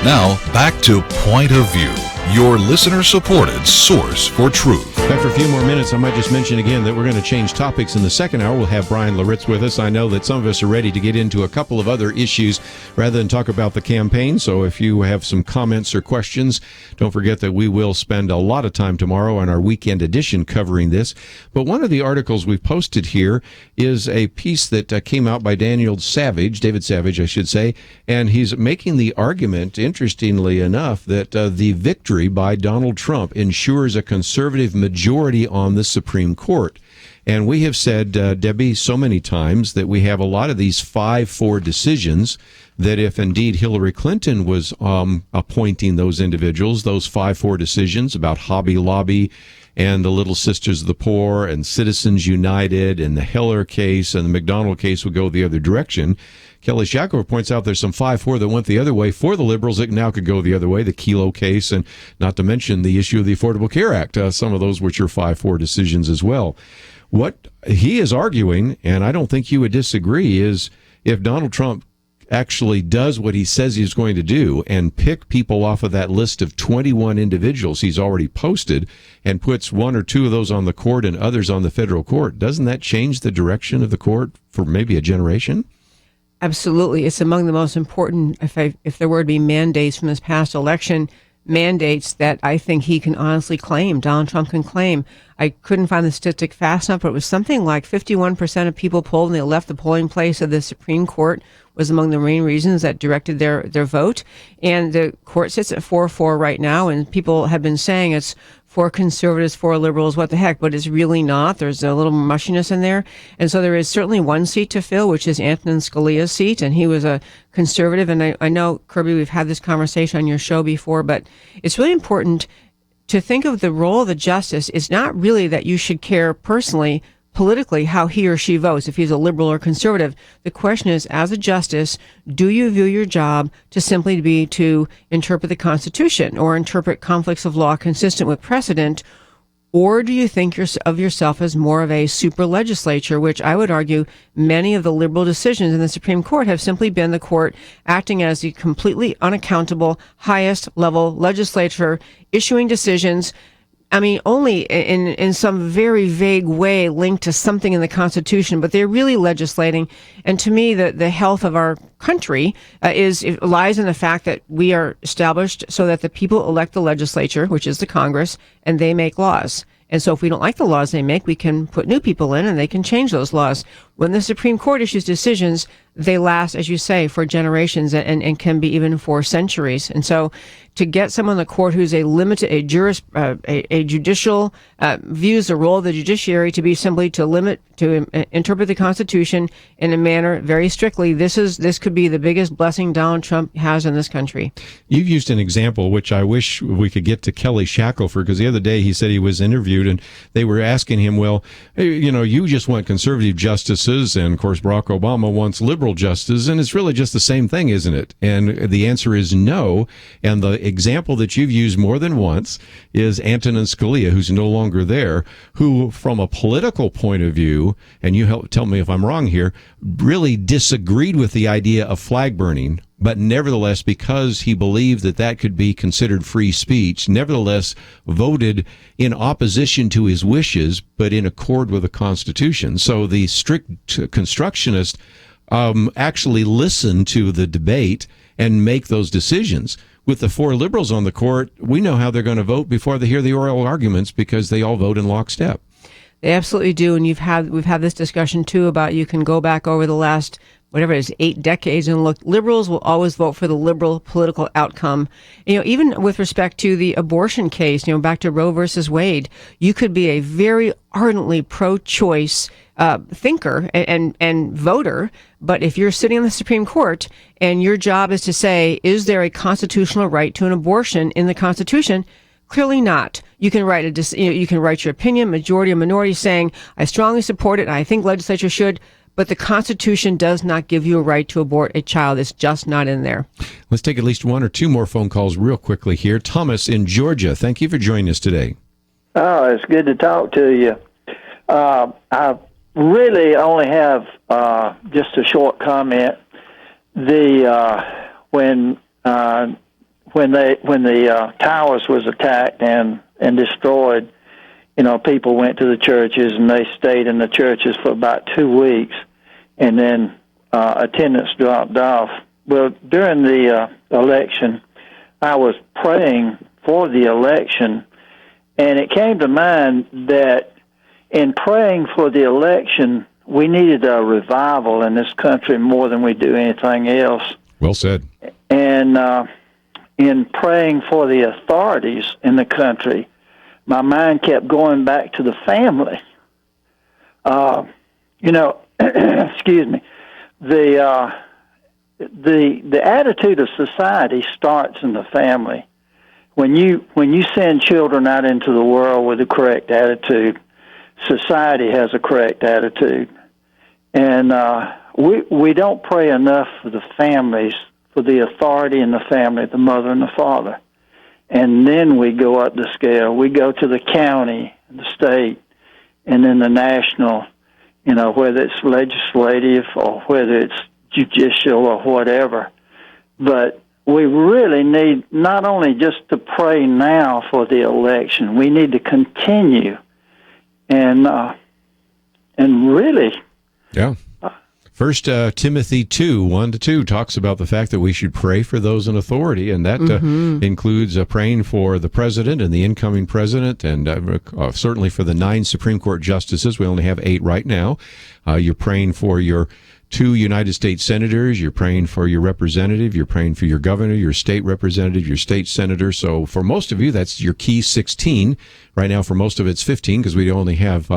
Now, back to Point of View, your listener-supported source for truth. After a few more minutes, I might just mention again that we're going to change topics in the second hour. We'll have Bryan Loritts with us. I know that some of us are ready to get into a couple of other issues rather than talk about the campaign. So if you have some comments or questions, don't forget that we will spend a lot of time tomorrow on our weekend edition covering this. But one of the articles we've posted here is a piece that came out by David Savage, I should say, and he's making the argument, interestingly enough, that the victory by Donald Trump ensures a conservative majority on the Supreme Court. And we have said, Debbie, so many times that we have a lot of these 5-4 decisions that if indeed Hillary Clinton was appointing those individuals, those 5-4 decisions about Hobby Lobby and the Little Sisters of the Poor and Citizens United and the Heller case and the McDonald case would go the other direction. Kelly Shackler points out there's some 5-4 that went the other way for the liberals that now could go the other way, the Kelo case, and not to mention the issue of the Affordable Care Act, some of those which are 5-4 decisions as well. What he is arguing, and I don't think you would disagree, is if Donald Trump actually does what he says he's going to do and pick people off of that list of 21 individuals he's already posted and puts 1 or 2 of those on the court and others on the federal court, doesn't that change the direction of the court for maybe a generation? Absolutely. It's among the most important, if there were to be mandates from this past election, mandates that I think he can honestly claim, Donald Trump can claim. I couldn't find the statistic fast enough, but it was something like 51% of people polled when they left the polling place of the Supreme Court was among the main reasons that directed their vote. And the court sits at 4-4 right now, and people have been saying it's 4 conservatives, 4 liberals, what the heck, but it's really not. There's a little mushiness in there. And so there is certainly one seat to fill, which is Antonin Scalia's seat, and he was a conservative. And I know, Kerby, we've had this conversation on your show before, but it's really important to think of the role of the justice. It's not really that you should care personally, politically, how he or she votes, if he's a liberal or conservative. The question is, as a justice, do you view your job to simply be to interpret the Constitution or interpret conflicts of law consistent with precedent, or do you think of yourself as more of a super legislature, which I would argue many of the liberal decisions in the Supreme Court have simply been the court acting as the completely unaccountable, highest level legislature, issuing decisions, I mean, only in some very vague way linked to something in the Constitution, but they're really legislating. And to me, the health of our country lies in the fact that we are established so that the people elect the legislature, which is the Congress, and they make laws. And so if we don't like the laws they make, we can put new people in and they can change those laws. When the Supreme Court issues decisions, they last, as you say, for generations and can be even for centuries. And so to get someone in the court who's a judicial, views the role of the judiciary to be simply to interpret the Constitution in a manner very strictly, this could be the biggest blessing Donald Trump has in this country. You've used an example, which I wish we could get to Kelly Shackelford, because the other day he said he was interviewed and they were asking him, well, hey, you just want conservative justices, and of course Barack Obama wants liberal justices, and it's really just the same thing, isn't it? And the answer is no. And the example that you've used more than once is Antonin Scalia, who's no longer there, who from a political point of view, and you tell me if I'm wrong here, really disagreed with the idea of flag burning, but nevertheless, because he believed that could be considered free speech, nevertheless voted in opposition to his wishes, but in accord with the Constitution. So the strict constructionist actually listen to the debate and make those decisions. With the 4 liberals on the court, we know how they're going to vote before they hear the oral arguments, because they all vote in lockstep. They absolutely do. And we've had this discussion too about, you can go back over the last, whatever it is, 8 decades and look, liberals will always vote for the liberal political outcome. Even with respect to the abortion case, back to Roe versus Wade, you could be a very ardently pro-choice thinker and voter, but if you're sitting on the Supreme Court and your job is to say, is there a constitutional right to an abortion in the Constitution? Clearly not. You can write you can write your opinion, majority or minority, saying, I strongly support it, and I think legislature should, but the Constitution does not give you a right to abort a child. It's just not in there. Let's take at least 1 or 2 more phone calls real quickly here. Thomas in Georgia, thank you for joining us today. Oh, it's good to talk to you. I really only have just a short comment. When the towers was attacked and destroyed, people went to the churches and they stayed in the churches for about 2 weeks, and then attendance dropped off. Well, during the election, I was praying for the election, and it came to mind that in praying for the election, we needed a revival in this country more than we do anything else. Well said. And in praying for the authorities in the country, my mind kept going back to the family. excuse me, the attitude of society starts in the family. When you send children out into the world with the correct attitude, society has a correct attitude. And we don't pray enough for the families, for the authority in the family, the mother and the father. And then we go up the scale. We go to the county, the state, and then the national, whether it's legislative or whether it's judicial or whatever. But we really need not only just to pray now for the election, we need to continue and really. Yeah. First Timothy 2:1-2 talks about the fact that we should pray for those in authority, and that includes praying for the president and the incoming president, and certainly for the 9 Supreme Court justices. We only have 8 right now. You're praying for your 2 United States senators. You're praying for your representative. You're praying for your governor, your state representative, your state senator. So for most of you, that's your key 16. Right now, for most of it's 15 because we only have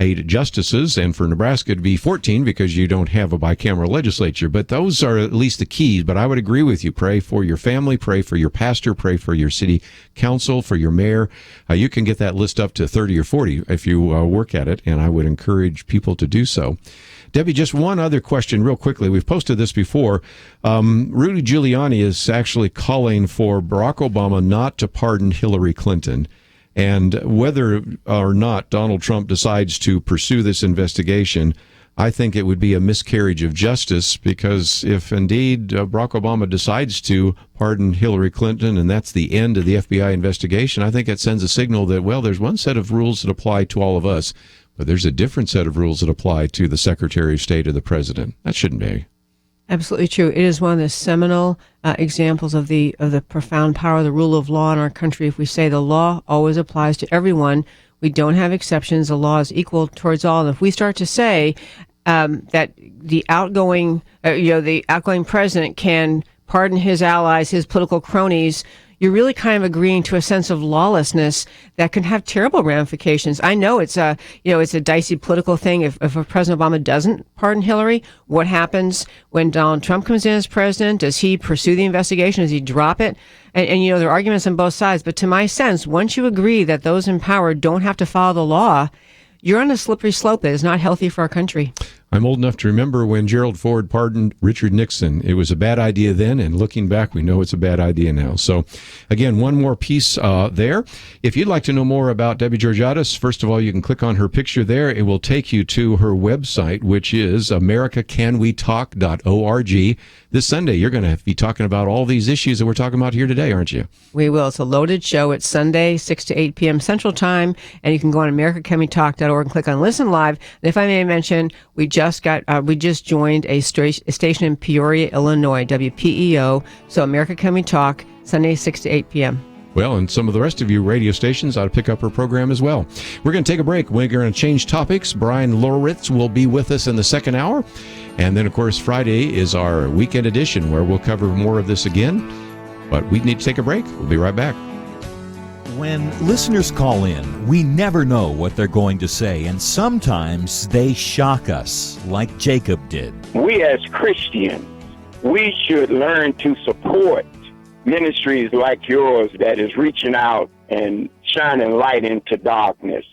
8 justices, and for Nebraska it'd be 14 because you don't have a bicameral legislature. But those are at least the keys. But I would agree with you. Pray for your family. Pray for your pastor. Pray for your city council, for your mayor. You can get that list up to 30 or 40 if you work at it, and I would encourage people to do so. Debbie, just one other question real quickly. We've posted this before. Rudy Giuliani is actually calling for Barack Obama not to pardon Hillary Clinton. And whether or not Donald Trump decides to pursue this investigation, I think it would be a miscarriage of justice, because if indeed Barack Obama decides to pardon Hillary Clinton and that's the end of the FBI investigation, I think it sends a signal that, well, there's one set of rules that apply to all of us, but there's a different set of rules that apply to the Secretary of State or the President. That shouldn't be. Absolutely true. It is one of the seminal examples of the profound power of the rule of law in our country. If we say the law always applies to everyone, we don't have exceptions. The law is equal towards all. And if we start to say that the outgoing president can pardon his allies, his political cronies, you're really kind of agreeing to a sense of lawlessness that can have terrible ramifications. I know it's a dicey political thing. If President Obama doesn't pardon Hillary, what happens when Donald Trump comes in as president? Does he pursue the investigation? Does he drop it? And there are arguments on both sides. But to my sense, once you agree that those in power don't have to follow the law, you're on a slippery slope that is not healthy for our country. I'm old enough to remember when Gerald Ford pardoned Richard Nixon. It was a bad idea then, and looking back, we know it's a bad idea now. So, again, one more piece there. If you'd like to know more about Debbie Georgatos, first of all, you can click on her picture there. It will take you to her website, which is americacanwetalk.org. This Sunday, you're going to be talking about all these issues that we're talking about here today, aren't you? We will. It's a loaded show. It's Sunday, 6 to 8 p.m. Central Time, and you can go on americacanwetalk.org and click on Listen Live. And if I may mention, we just joined a station in Peoria, Illinois, WPEO. So America Can We Talk, Sunday, 6 to 8 p.m. Well, and some of the rest of you radio stations ought to pick up her program as well. We're going to take a break. We're going to change topics. Bryan Loritts will be with us in the second hour. And then, of course, Friday is our weekend edition where we'll cover more of this again. But we need to take a break. We'll be right back. When listeners call in, we never know what they're going to say, and sometimes they shock us, like Jacob did. We as Christians, we should learn to support ministries like yours that is reaching out and shining light into darkness.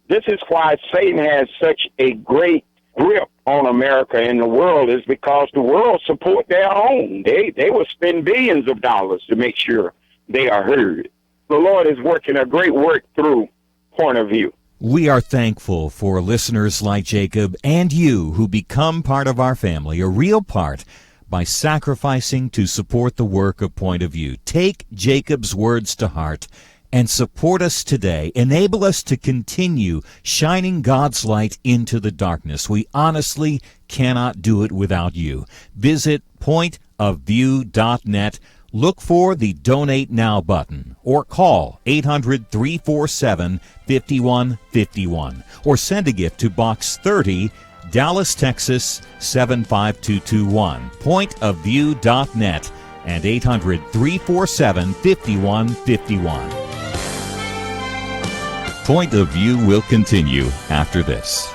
This is why Satan has such a great grip on America and the world, is because the world support their own. They will spend billions of dollars to make sure they are heard. The Lord is working a great work through Point of View. We are thankful for listeners like Jacob and you who become part of our family, a real part, by sacrificing to support the work of Point of View. Take Jacob's words to heart and support us today. Enable us to continue shining God's light into the darkness. We honestly cannot do it without you. Visit pointofview.net. Look for the Donate Now button or call 800-347-5151 or send a gift to Box 30, Dallas, Texas 75221. Pointofview.net and 800-347-5151. Point of View will continue after this.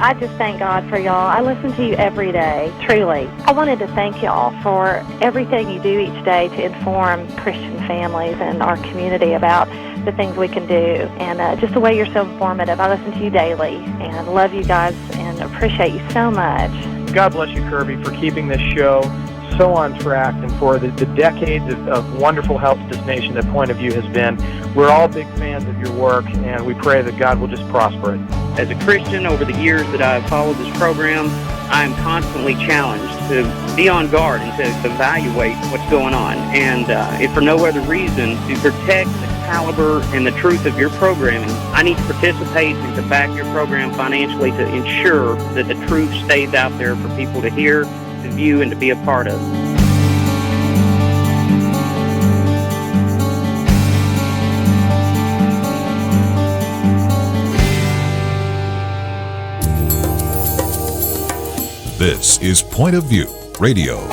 I just thank God for y'all. I listen to you every day, truly. I wanted to thank y'all for everything you do each day to inform Christian families and our community about the things we can do, and just the way you're so informative. I listen to you daily and love you guys and appreciate you so much. God bless you, Kerby, for keeping this show so on track and for the decades of wonderful help to this nation that Point of View has been. We're all big fans of your work, and we pray that God will just prosper it. As a Christian, over the years that I've followed this program, I am constantly challenged to be on guard and to evaluate what's going on. And if for no other reason, to protect the caliber and the truth of your programming, I need to participate and to back your program financially to ensure that the truth stays out there for people to hear, to view, and to be a part of. This is Point of View Radio.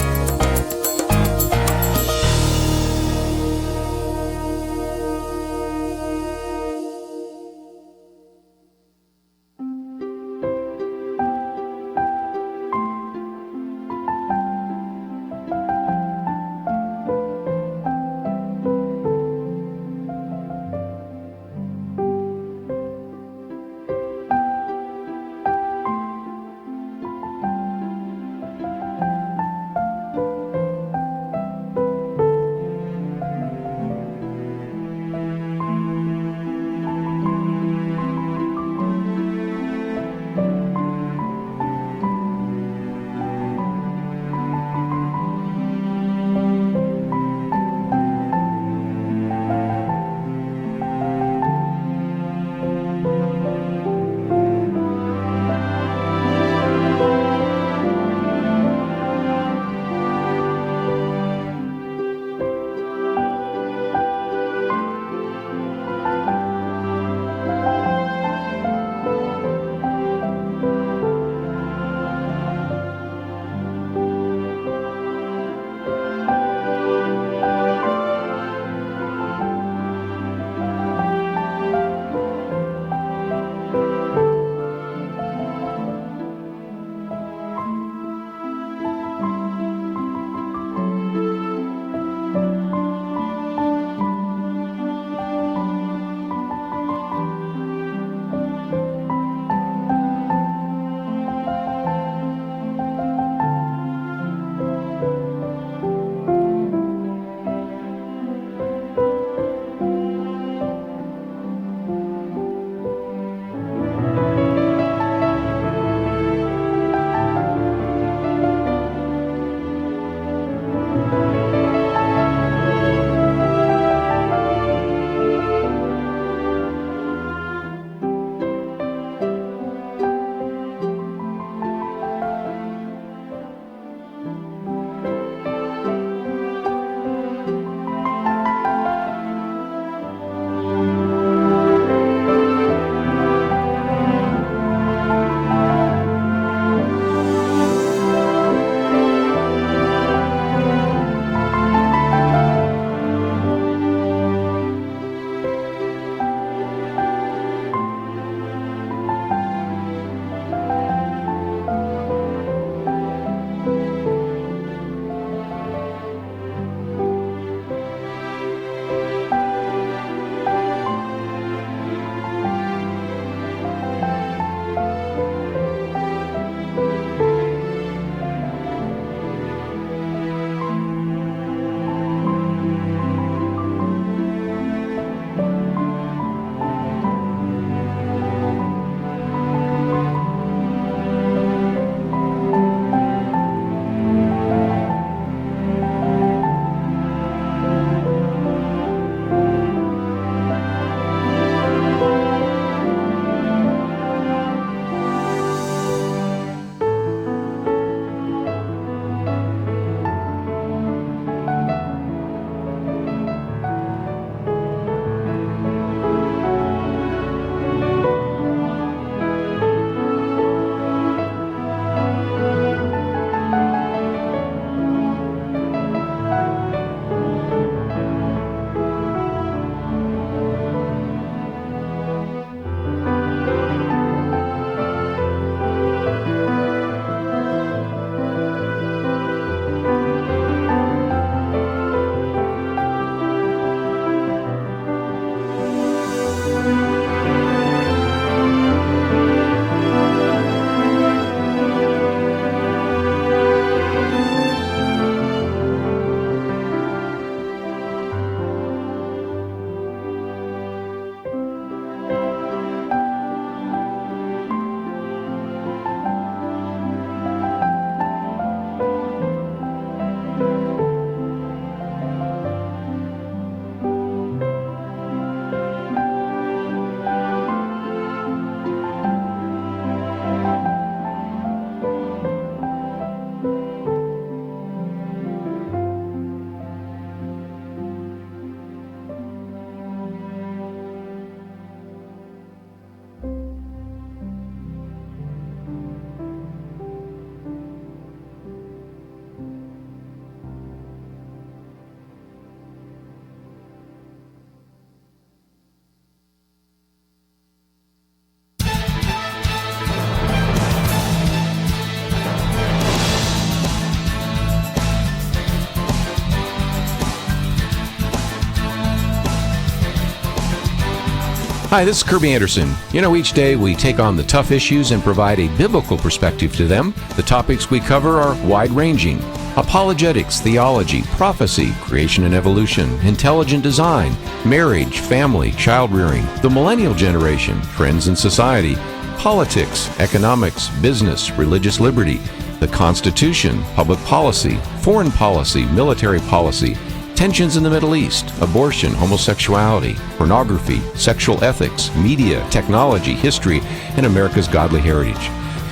Hi, this is Kerby Anderson. You know, each day we take on the tough issues and provide a biblical perspective to them. The topics we cover are wide-ranging. Apologetics, theology, prophecy, creation and evolution, intelligent design, marriage, family, child-rearing, the millennial generation, trends in society, politics, economics, business, religious liberty, the Constitution, public policy, foreign policy, military policy, tensions in the Middle East, abortion, homosexuality, pornography, sexual ethics, media, technology, history, and America's godly heritage.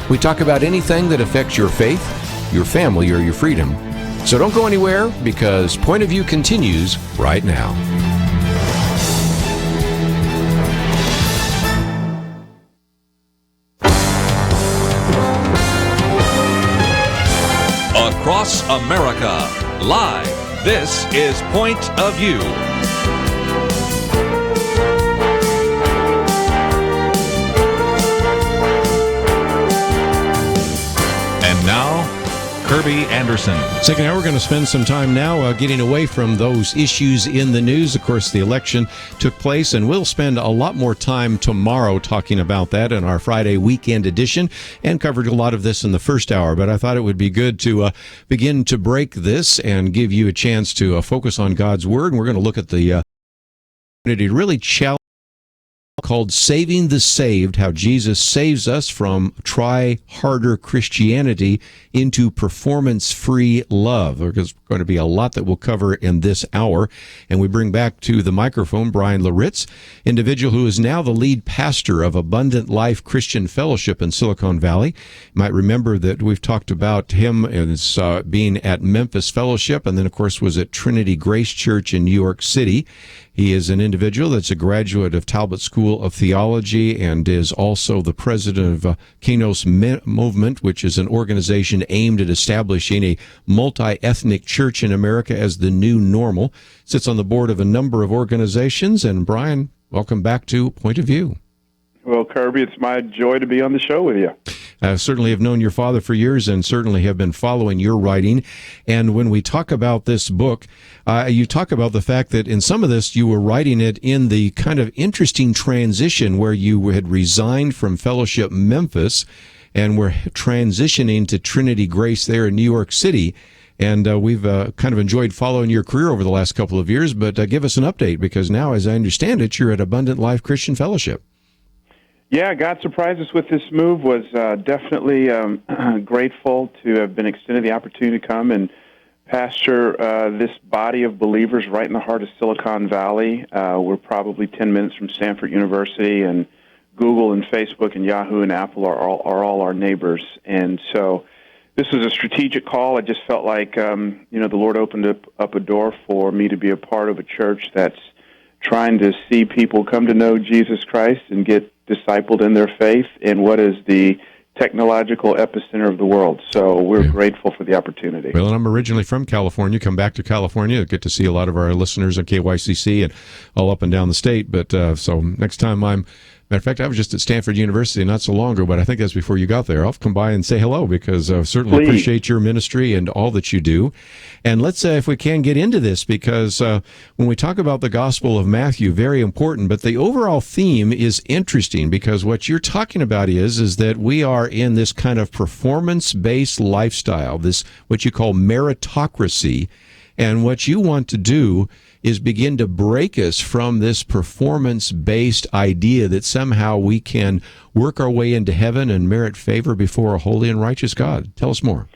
We talk about anything that affects your faith, your family, or your freedom. So don't go anywhere, because Point of View continues right now. Across America, live. This is Point of View. And now, Kerby Anderson. Second hour, we're going to spend some time now getting away from those issues in the news. Of course, the election took place, and we'll spend a lot more time tomorrow talking about that in our Friday weekend edition, and covered a lot of this in the first hour. But I thought it would be good to begin to break this and give you a chance to focus on God's Word. And we're going to look at the opportunity to really challenge, called Saving the Saved, how Jesus saves us from try-harder Christianity into performance-free love. There's going to be a lot that we'll cover in this hour. And we bring back to the microphone Bryan Loritts, individual who is now the lead pastor of Abundant Life Christian Fellowship in Silicon Valley. You might remember that we've talked about him as being at Memphis Fellowship, and then, of course, was at Trinity Grace Church in New York City. He is an individual that's a graduate of Talbot School of Theology and is also the president of Kainos Movement, which is an organization aimed at establishing a multi-ethnic church in America as the new normal. Sits on the board of a number of organizations. And Bryan, welcome back to Point of View. Well, Kerby, it's my joy to be on the show with you. I certainly have known your father for years and certainly have been following your writing. And when we talk about this book, you talk about the fact that in some of this, you were writing it in the kind of interesting transition where you had resigned from Fellowship Memphis and were transitioning to Trinity Grace there in New York City. And we've kind of enjoyed following your career over the last couple of years, but give us an update, because now, as I understand it, you're at Abundant Life Christian Fellowship. Yeah, God surprised us with this move. Was definitely grateful to have been extended the opportunity to come and pastor this body of believers right in the heart of Silicon Valley. We're probably 10 minutes from Stanford University, and Google and Facebook and Yahoo and Apple are all our neighbors. And so this was a strategic call. I just felt like the Lord opened up a door for me to be a part of a church that's trying to see people come to know Jesus Christ and get discipled in their faith in what is the technological epicenter of the world. So we're grateful for the opportunity. Well, and I'm originally from California, come back to California, get to see a lot of our listeners at KYCC and all up and down the state. But so next time matter of fact, I was just at Stanford University not so long ago, but I think that's before you got there. I'll come by and say hello, because I certainly appreciate your ministry and all that you do. And let's, if we can, get into this, because when we talk about the Gospel of Matthew, very important, but the overall theme is interesting, because what you're talking about is that we are in this kind of performance-based lifestyle, this what you call meritocracy, and what you want to do is begin to break us from this performance-based idea that somehow we can work our way into heaven and merit favor before a holy and righteous God. Tell us more.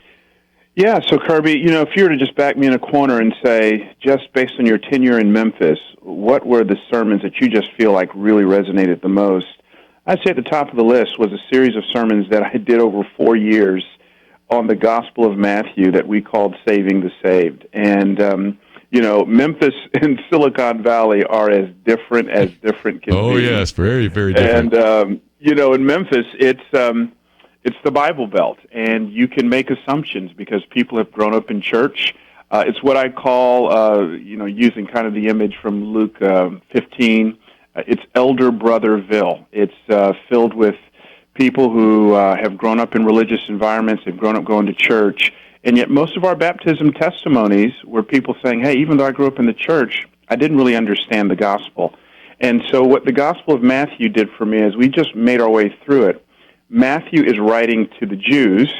Yeah, so Kerby, if you were to just back me in a corner and say, just based on your tenure in Memphis, what were the sermons that you just feel like really resonated the most? I'd say at the top of the list was a series of sermons that I did over 4 years on the Gospel of Matthew that we called Saving the Saved. And, Memphis and Silicon Valley are as different can be. Oh, yes, very, very different. And, in Memphis, it's the Bible Belt, and you can make assumptions because people have grown up in church. It's what I call, using kind of the image from Luke 15, it's Elder Brotherville. It's filled with people who have grown up in religious environments, they've grown up going to church, and yet most of our baptism testimonies were people saying, hey, even though I grew up in the church, I didn't really understand the gospel. And so what the Gospel of Matthew did for me is we just made our way through it. Matthew is writing to the Jews.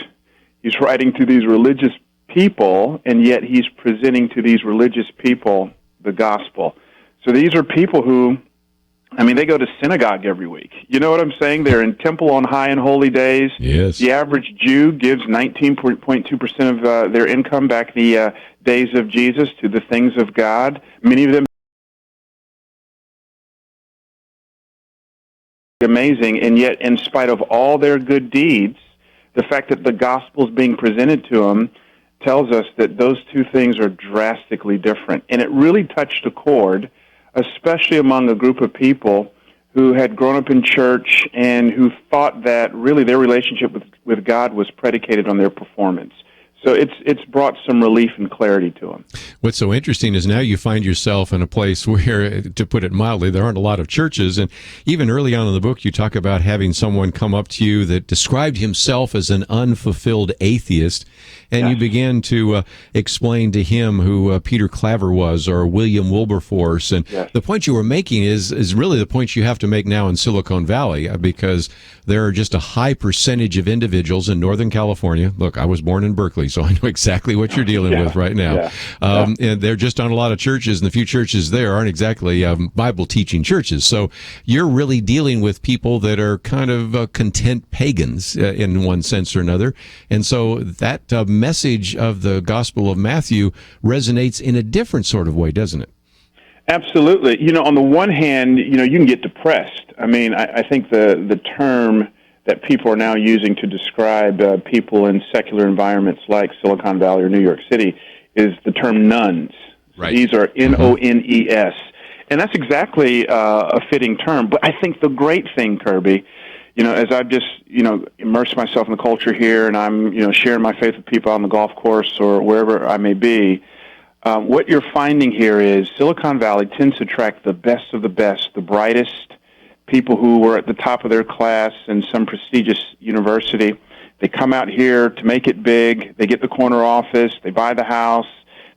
He's writing to these religious people, and yet he's presenting to these religious people the gospel. So these are people who, they go to synagogue every week. You know what I'm saying? They're in temple on high and holy days. Yes. The average Jew gives 19.2% of their income back the days of Jesus to the things of God. Many of them amazing, and yet in spite of all their good deeds, the fact that the gospel is being presented to them tells us that those two things are drastically different. And it really touched a chord, especially among a group of people who had grown up in church and who thought that really their relationship with God was predicated on their performance. So it's brought some relief and clarity to them. What's so interesting is now you find yourself in a place where, to put it mildly, there aren't a lot of churches. And even early on in the book, you talk about having someone come up to you that described himself as an unfulfilled atheist. And you began to explain to him who Peter Claver was or William Wilberforce. And the point you were making is really the point you have to make now in Silicon Valley, because there are just a high percentage of individuals in Northern California. Look, I was born in Berkeley, so I know exactly what you're dealing with right now. And they're just on a lot of churches, and the few churches there aren't exactly Bible-teaching churches. So you're really dealing with people that are kind of content pagans in one sense or another. And so that message of the Gospel of Matthew resonates in a different sort of way, doesn't it? Absolutely. On the one hand, you can get depressed. I think the term that people are now using to describe people in secular environments like Silicon Valley or New York City is the term nuns. Right. These are Nones. And that's exactly a fitting term. But I think the great thing, Kerby, as I've just, immersed myself in the culture here and I'm, sharing my faith with people on the golf course or wherever I may be, what you're finding here is Silicon Valley tends to attract the best of the best, the brightest, people who were at the top of their class in some prestigious university. They come out here to make it big. They get the corner office. They buy the house.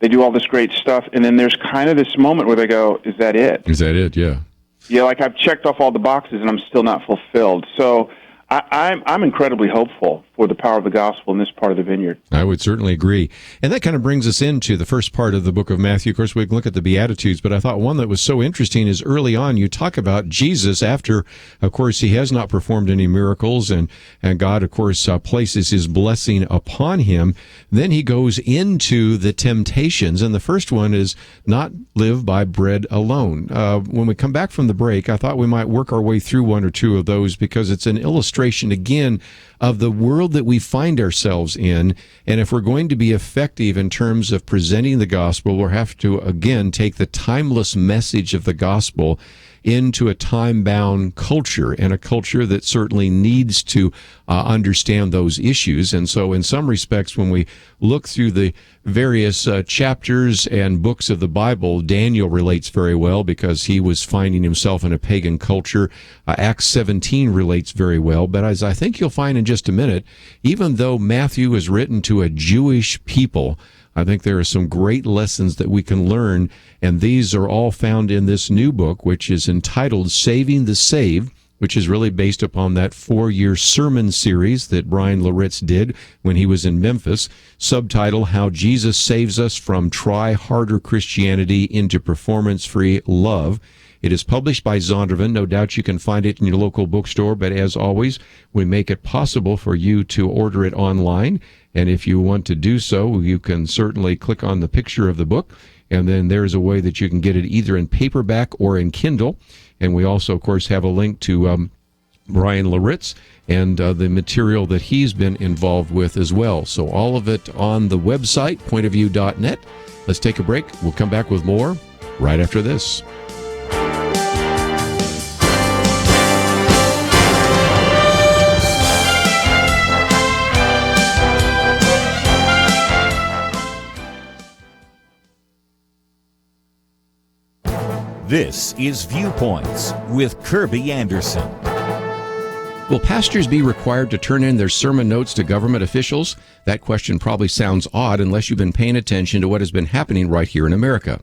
They do all this great stuff. And then there's kind of this moment where they go, is that it? Is that it? Yeah. Yeah, like I've checked off all the boxes and I'm still not fulfilled. So I'm incredibly hopeful for the power of the gospel in this part of the vineyard. I would certainly agree. And that kind of brings us into the first part of the book of Matthew. Of course, we can look at the Beatitudes, but I thought one that was so interesting is early on you talk about Jesus after, of course, he has not performed any miracles, and God, of course, places his blessing upon him. Then he goes into the temptations, and the first one is not live by bread alone. When we come back from the break, I thought we might work our way through one or two of those because it's an illustration, again, of the world that we find ourselves in. And if we're going to be effective in terms of presenting the gospel, we'll have to, again, take the timeless message of the gospel into a time-bound culture, and a culture that certainly needs to understand those issues. And so in some respects, when we look through the various chapters and books of the Bible, Daniel relates very well because he was finding himself in a pagan culture. Acts 17 relates very well. But as I think you'll find in just a minute, even though Matthew is written to a Jewish people, I think there are some great lessons that we can learn, and these are all found in this new book, which is entitled Saving the Saved, which is really based upon that 4-year sermon series that Bryan Loritts did when he was in Memphis, subtitle How Jesus Saves Us from Try-Harder Christianity into Performance-Free Love. It is published by Zondervan. No doubt you can find it in your local bookstore, but as always, we make it possible for you to order it online. And if you want to do so, you can certainly click on the picture of the book, and then there's a way that you can get it either in paperback or in Kindle. And we also, of course, have a link to Bryan Loritts and the material that he's been involved with as well. So all of it on the website, pointofview.net. Let's take a break. We'll come back with more right after this. This is Viewpoints with Kerby Anderson. Will pastors be required to turn in their sermon notes to government officials? That question probably sounds odd unless you've been paying attention to what has been happening right here in America.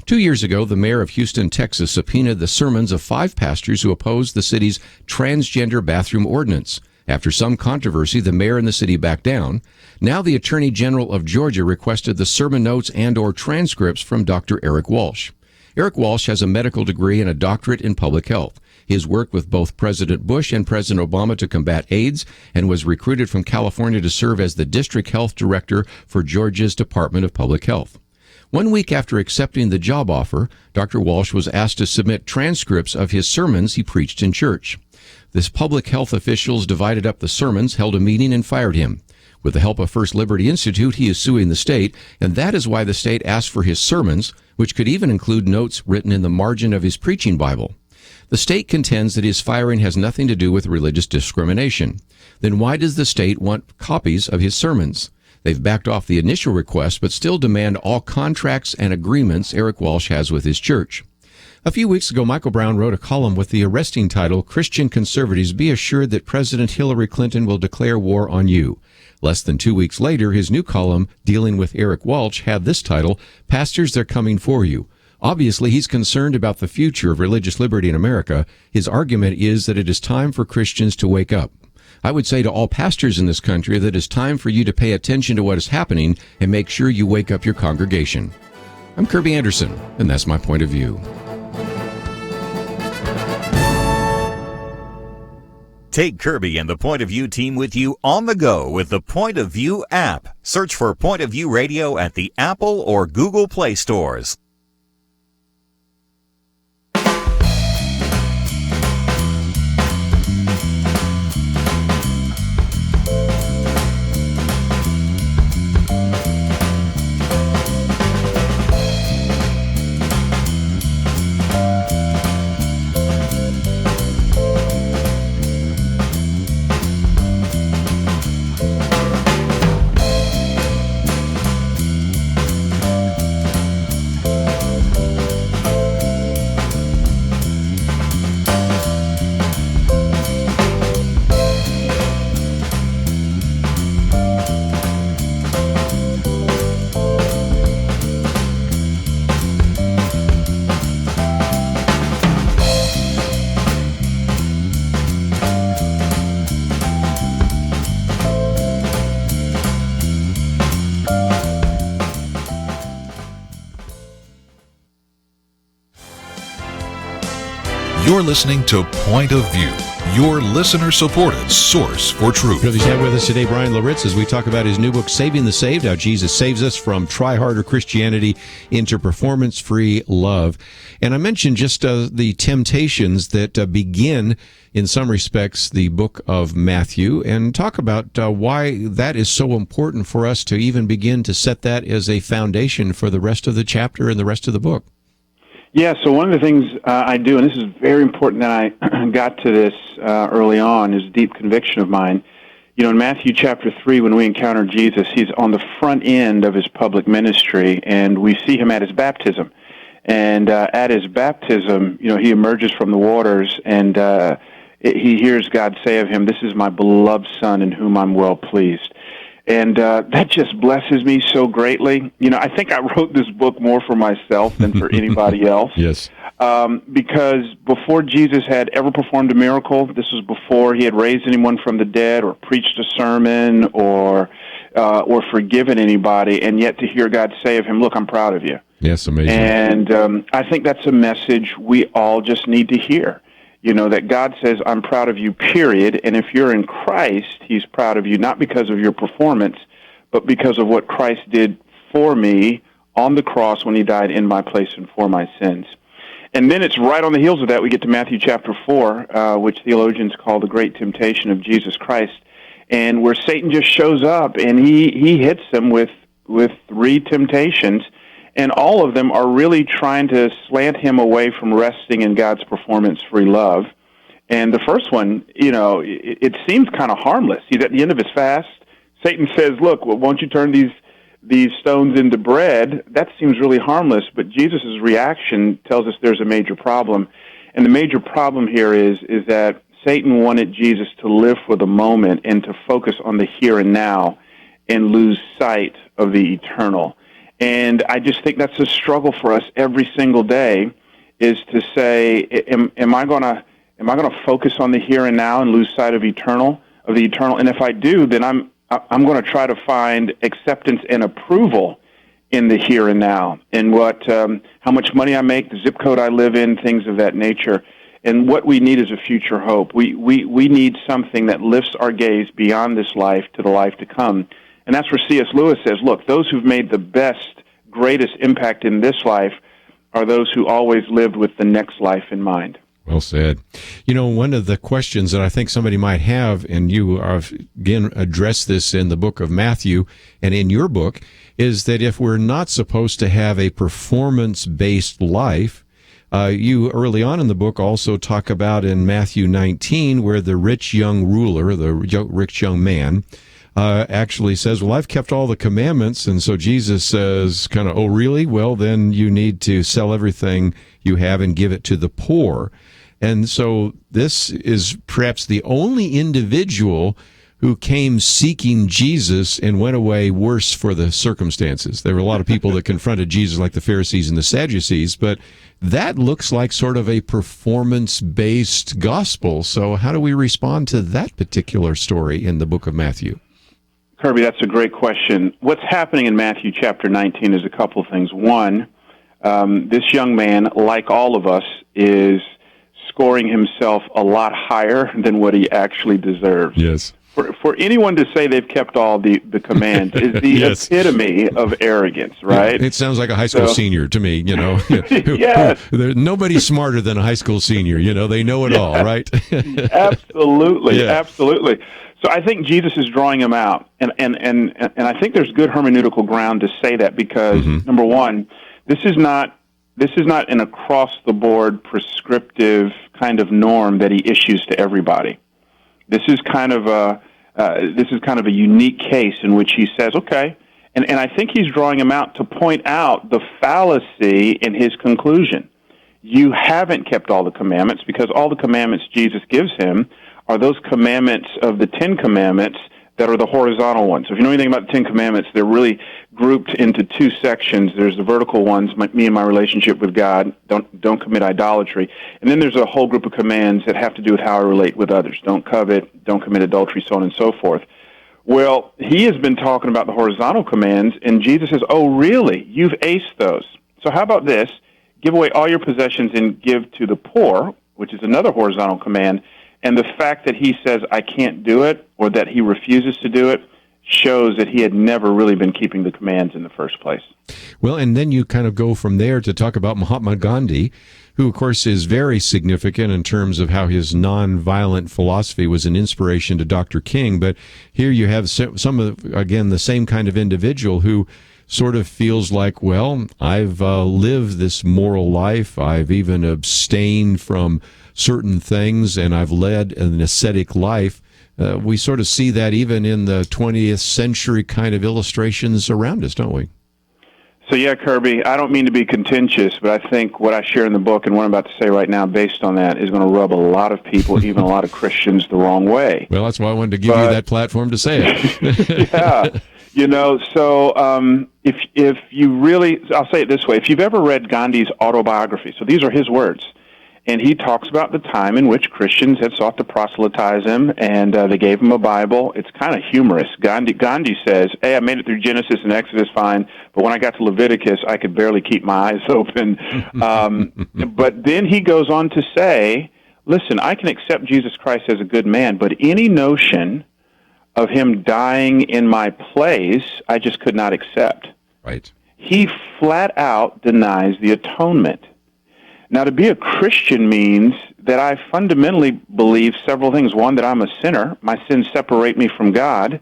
2 years ago, the mayor of Houston, Texas, subpoenaed the sermons of 5 pastors who opposed the city's transgender bathroom ordinance. After some controversy, the mayor and the city backed down. Now the Attorney General of Georgia requested the sermon notes and/or transcripts from Dr. Eric Walsh. Eric Walsh has a medical degree and a doctorate in public health. He has worked with both President Bush and President Obama to combat AIDS and was recruited from California to serve as the district health director for Georgia's Department of Public Health. 1 week after accepting the job offer, Dr. Walsh was asked to submit transcripts of his sermons he preached in church. The public health officials divided up the sermons, held a meeting, and fired him. With the help of First Liberty Institute, he is suing the state, and that is why the state asked for his sermons, which could even include notes written in the margin of his preaching Bible. The state contends that his firing has nothing to do with religious discrimination. Then why does the state want copies of his sermons? They've backed off the initial request, but still demand all contracts and agreements Eric Walsh has with his church. A few weeks ago, Michael Brown wrote a column with the arresting title, "Christian Conservatives, Be Assured That President Hillary Clinton Will Declare War on You." Less than 2 weeks later, his new column, dealing with Eric Walsh, had this title, "Pastors, They're Coming For You." Obviously, he's concerned about the future of religious liberty in America. His argument is that it is time for Christians to wake up. I would say to all pastors in this country that it's time for you to pay attention to what is happening and make sure you wake up your congregation. I'm Kerby Anderson, and that's my point of view. Take Kerby and the Point of View team with you on the go with the Point of View app. Search for Point of View Radio at the Apple or Google Play stores. You're listening to Point of View, your listener-supported source for truth. Privileged to have with us today Bryan Loritts as we talk about his new book, Saving the Saved, How Jesus Saves Us from Try-Harder Christianity into Performance-Free Love. And I mentioned just the temptations that begin, in some respects, the book of Matthew, and talk about why that is so important for us to even begin to set that as a foundation for the rest of the chapter and the rest of the book. Yeah, so one of the things I do, and this is very important that I got to this early on, is a deep conviction of mine. You know, in Matthew chapter 3, when we encounter Jesus, he's on the front end of his public ministry, and we see him at his baptism. And at his baptism, you know, he emerges from the waters, and he hears God say of him, "This is my beloved Son in whom I'm well pleased." And that just blesses me so greatly. You know, I think I wrote this book more for myself than for anybody else. Yes. Because before Jesus had ever performed a miracle, this was before he had raised anyone from the dead or preached a sermon or forgiven anybody, and yet to hear God say of him, "Look, I'm proud of you." Yes, amazing. And I think that's a message we all just need to hear. You know, that God says, "I'm proud of you, period." And if you're in Christ, he's proud of you, not because of your performance, but because of what Christ did for me on the cross when he died in my place and for my sins. And then it's right on the heels of that, we get to Matthew chapter 4, which theologians call the great temptation of Jesus Christ, and where Satan just shows up and he hits them with 3 temptations. And all of them are really trying to slant him away from resting in God's performance-free love. And the first one, you know, it seems kind of harmless. He's at the end of his fast. Satan says, "Look, well, won't you turn these stones into bread?" That seems really harmless, but Jesus' reaction tells us there's a major problem. And the major problem here is that Satan wanted Jesus to live for the moment and to focus on the here and now and lose sight of the eternal. And I just think that's a struggle for us every single day, is to say, am I going to focus on the here and now and lose sight of the eternal? And if I do, then I'm going to try to find acceptance and approval in the here and now, in how much money I make, the zip code I live in, things of that nature. And what we need is a future hope. We need something that lifts our gaze beyond this life to the life to come. And that's where C.S. Lewis says, look, those who've made the best, greatest impact in this life are those who always lived with the next life in mind. Well said. You know, one of the questions that I think somebody might have, and you have, again, addressed this in the book of Matthew and in your book, is that if we're not supposed to have a performance-based life, you early on in the book also talk about in Matthew 19 where the rich young ruler, the rich young man, actually says, well, I've kept all the commandments. And so Jesus says kind of, oh, really? Well, then you need to sell everything you have and give it to the poor. And so this is perhaps the only individual who came seeking Jesus and went away worse for the circumstances. There were a lot of people that confronted Jesus, like the Pharisees and the Sadducees, but that looks like sort of a performance-based gospel. So how do we respond to that particular story in the book of Matthew? Kerby, that's a great question. What's happening in Matthew chapter 19 is a couple of things. One, this young man, like all of us, is scoring himself a lot higher than what he actually deserves. Yes. For anyone to say they've kept all the commands is the yes. epitome of arrogance, right? It sounds like a high school senior to me, you know. Yes. Nobody's smarter than a high school senior, you know. They know it all, right? Absolutely, Yeah. absolutely. So I think Jesus is drawing him out, and I think there's good hermeneutical ground to say that because number one, this is not an across-the-board prescriptive kind of norm that he issues to everybody. This is kind of a unique case in which he says, okay, and I think he's drawing him out to point out the fallacy in his conclusion. You haven't kept all the commandments because all the commandments Jesus gives him are those commandments of the 10 Commandments that are the horizontal ones. So if you know anything about the 10 Commandments, they're really grouped into two sections. There's the vertical ones, me and my relationship with God, don't commit idolatry. And then there's a whole group of commands that have to do with how I relate with others. Don't covet, don't commit adultery, so on and so forth. Well, he has been talking about the horizontal commands, and Jesus says, oh, really? You've aced those. So how about this? Give away all your possessions and give to the poor, which is another horizontal command. And the fact that he says, I can't do it, or that he refuses to do it, shows that he had never really been keeping the commands in the first place. Well, and then you kind of go from there to talk about Mahatma Gandhi, who, of course, is very significant in terms of how his nonviolent philosophy was an inspiration to Dr. King. But here you have some of, again, the same kind of individual who sort of feels like, well, I've lived this moral life. I've even abstained from certain things, and I've led an ascetic life. We sort of see that even in the 20th century kind of illustrations around us, don't we? So, yeah, Kerby, I don't mean to be contentious, but I think what I share in the book and what I'm about to say right now based on that is going to rub a lot of people, even a lot of Christians, the wrong way. Well, that's why I wanted to give you that platform to say it. Yeah. You know, so if you really, I'll say it this way, if you've ever read Gandhi's autobiography, so these are his words, and he talks about the time in which Christians had sought to proselytize him, and they gave him a Bible. It's kind of humorous. Gandhi says, hey, I made it through Genesis and Exodus fine, but when I got to Leviticus, I could barely keep my eyes open. But then he goes on to say, listen, I can accept Jesus Christ as a good man, but any notion of him dying in my place, I just could not accept. Right. He flat out denies the atonement. Now, to be a Christian means that I fundamentally believe several things. One, that I'm a sinner. My sins separate me from God.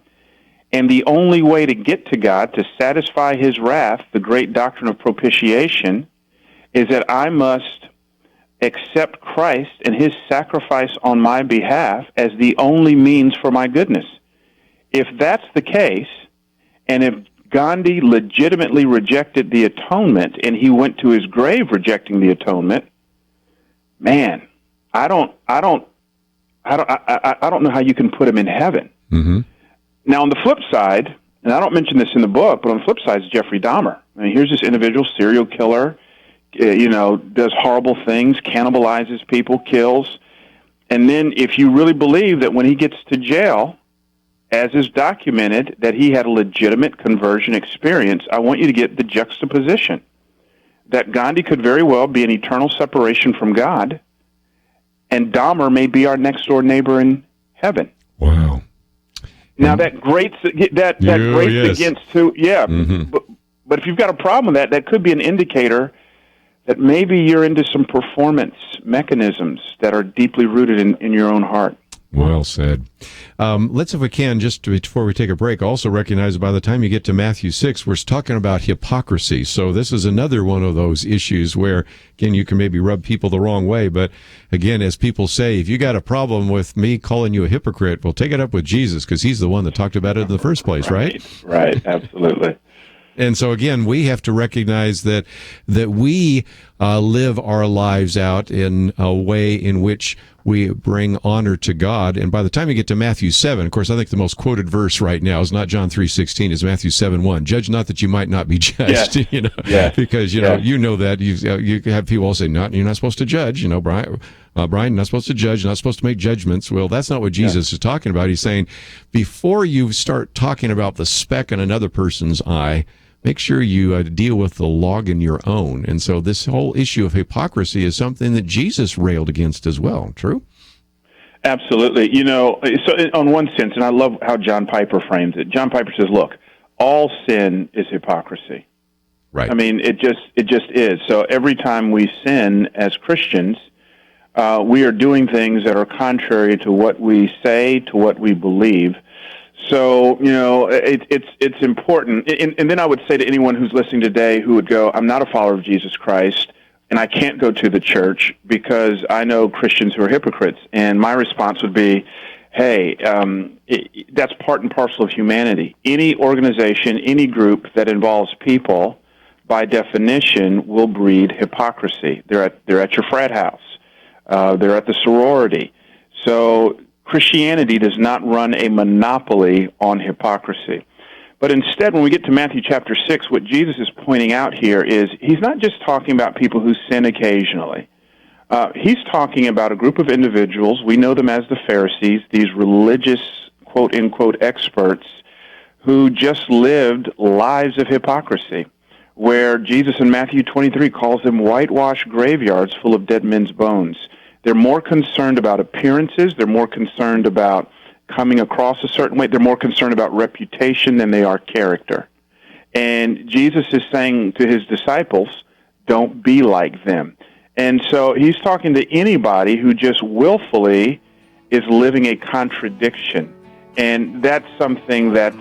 And the only way to get to God, to satisfy his wrath, the great doctrine of propitiation, is that I must accept Christ and his sacrifice on my behalf as the only means for my goodness. If that's the case, and if Gandhi legitimately rejected the atonement and he went to his grave rejecting the atonement, man, I don't know how you can put him in heaven. Mm-hmm. Now, on the flip side, and I don't mention this in the book, but on the flip side is Jeffrey Dahmer. I mean, here's this individual, serial killer, does horrible things, cannibalizes people, kills. And then if you really believe that when he gets to jail, as is documented, that he had a legitimate conversion experience, I want you to get the juxtaposition that Gandhi could very well be an eternal separation from God, and Dahmer may be our next-door neighbor in heaven. Wow. Now, that grates against who, but if you've got a problem with that, that could be an indicator that maybe you're into some performance mechanisms that are deeply rooted in your own heart. Well said. Let's, if we can, just before we take a break, also recognize by the time you get to Matthew 6, we're talking about hypocrisy. So this is another one of those issues where, again, you can maybe rub people the wrong way. But again, as people say, if you got a problem with me calling you a hypocrite, well, take it up with Jesus, because he's the one that talked about it in the first place, right? Right, absolutely. And so, again, we have to recognize that we live our lives out in a way in which we bring honor to God. And by the time you get to Matthew 7, of course, I think the most quoted verse right now is not John 3:16, it's Matthew 7:1. Judge not that you might not be judged. Yes. Because you know that you have people all say, you're not supposed to judge. Brian, you're not supposed to judge, you're not supposed to make judgments. Well, that's not what Jesus is talking about. He's saying, before you start talking about the speck in another person's eye, make sure you deal with the log in your own. And so this whole issue of hypocrisy is something that Jesus railed against as well. True? Absolutely. So on one sense, and I love how John Piper frames it. John Piper says, look, all sin is hypocrisy. Right. I mean, it just is. So every time we sin as Christians, we are doing things that are contrary to what we say, to what we believe. So, it's important. And then I would say to anyone who's listening today who would go, I'm not a follower of Jesus Christ, and I can't go to the church because I know Christians who are hypocrites. And my response would be, hey, that's part and parcel of humanity. Any organization, any group that involves people, by definition, will breed hypocrisy. They're at your frat house. They're at the sorority. So Christianity does not run a monopoly on hypocrisy. But instead, when we get to Matthew chapter 6, what Jesus is pointing out here is he's not just talking about people who sin occasionally. He's talking about a group of individuals, we know them as the Pharisees, these religious, quote-unquote, experts who just lived lives of hypocrisy, where Jesus in Matthew 23 calls them whitewashed graveyards full of dead men's bones. They're more concerned about appearances. They're more concerned about coming across a certain way. They're more concerned about reputation than they are character. And Jesus is saying to his disciples, don't be like them. And so he's talking to anybody who just willfully is living a contradiction. And that's something that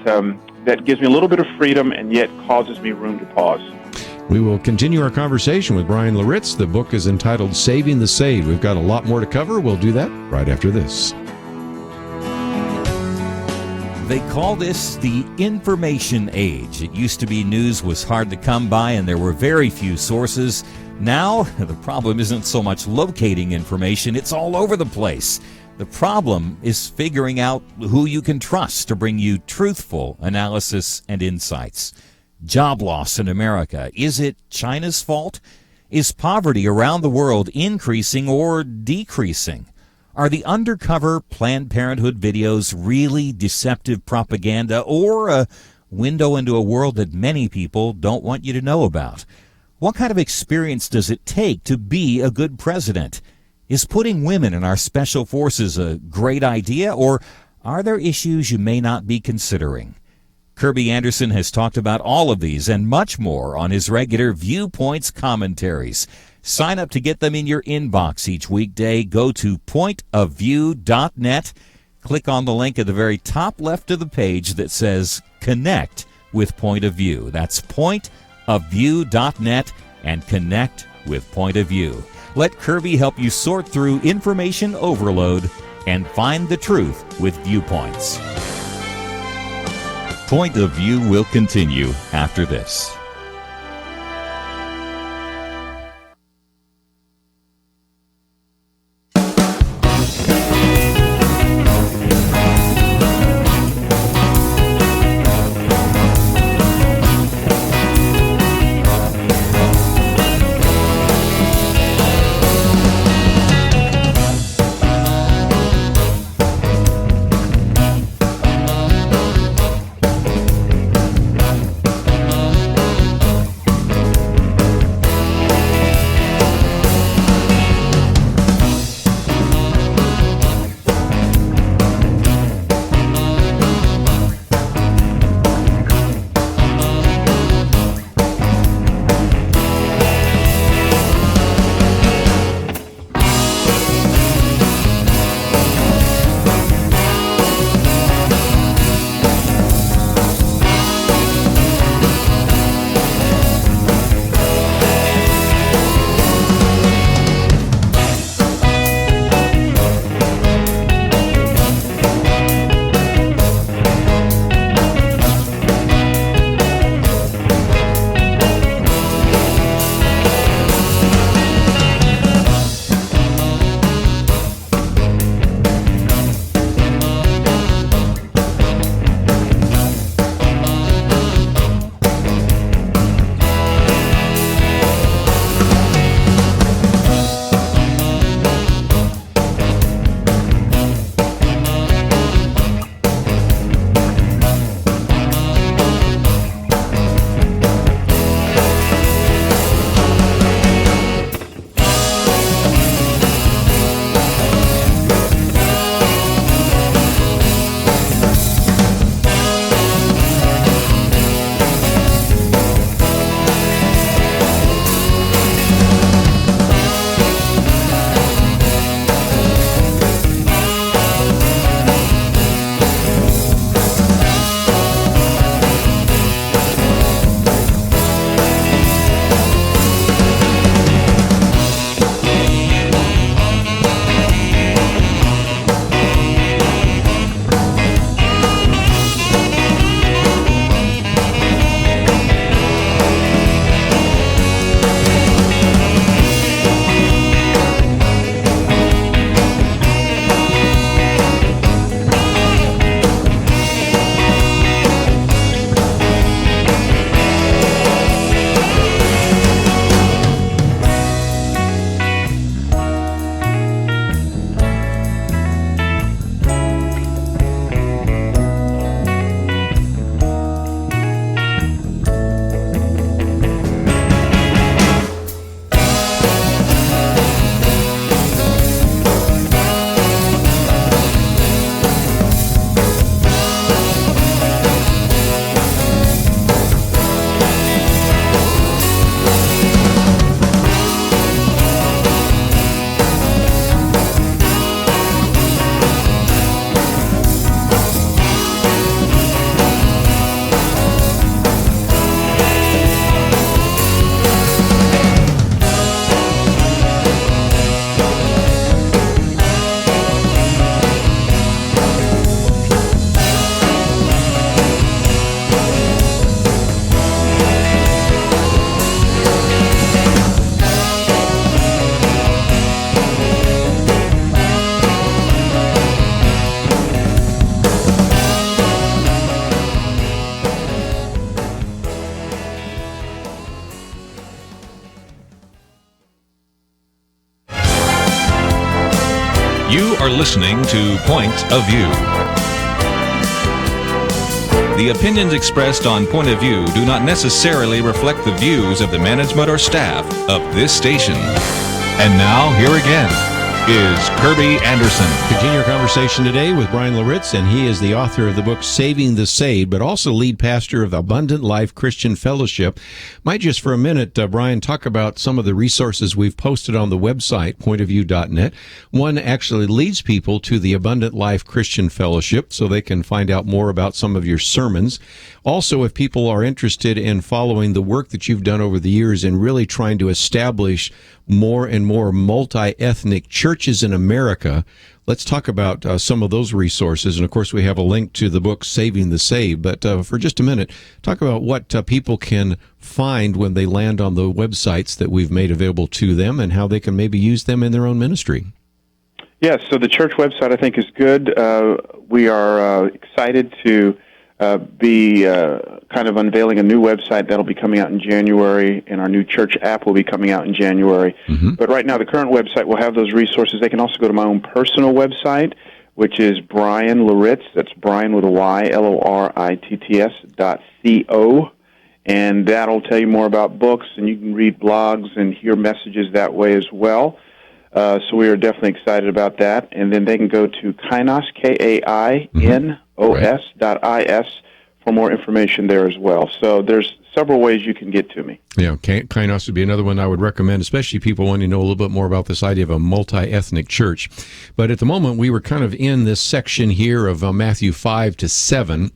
gives me a little bit of freedom and yet causes me room to pause. We will continue our conversation with Bryan Loritts. The book is entitled Saving the Saved. We've got a lot more to cover. We'll do that right after this. They call this the information age. It used to be news was hard to come by and there were very few sources. Now, the problem isn't so much locating information, it's all over the place. The problem is figuring out who you can trust to bring you truthful analysis and insights. Job loss in America. Is it China's fault? Is poverty around the world increasing or decreasing? Are the undercover Planned Parenthood videos really deceptive propaganda or a window into a world that many people don't want you to know about? What kind of experience does it take to be a good president? Is putting women in our special forces a great idea, or are there issues you may not be considering? Kerby Anderson has talked about all of these and much more on his regular Viewpoints commentaries. Sign up to get them in your inbox each weekday. Go to pointofview.net. Click on the link at the very top left of the page that says Connect with Point of View. That's pointofview.net and connect with Point of View. Let Kerby help you sort through information overload and find the truth with Viewpoints. Point of View will continue after this. are listening to Point of View. The opinions expressed on Point of View do not necessarily reflect the views of the management or staff of this station. And now, here again is Kerby Anderson. Continue our conversation today with Bryan Loritts, and he is the author of the book Saving the Saved, but also lead pastor of the Abundant Life Christian Fellowship. Might just for a minute, Bryan, talk about some of the resources we've posted on the website, pointofview.net. One actually leads people to the Abundant Life Christian Fellowship so they can find out more about some of your sermons. Also, if people are interested in following the work that you've done over the years and really trying to establish more and more multi-ethnic churches in America, let's talk about some of those resources. And of course, we have a link to the book Saving the Saved. But for just a minute, talk about what people can find when they land on the websites that we've made available to them and how they can maybe use them in their own ministry. Yes, so the church website I think is good. We are excited to be kind of unveiling a new website that'll be coming out in January, and our new church app will be coming out in January. Mm-hmm. But right now, the current website will have those resources. They can also go to my own personal website, which is Bryan Loritts. That's Bryan with a Y, LORITTS.co. And that'll tell you more about books, and you can read blogs and hear messages that way as well. So we are definitely excited about that. And then they can go to Kainos, KAINOS.is for more information there as well. So there's several ways you can get to me. Yeah, Kainos would be another one I would recommend, especially people wanting to know a little bit more about this idea of a multi-ethnic church. But at the moment, we were kind of in this section here of Matthew 5 to 7.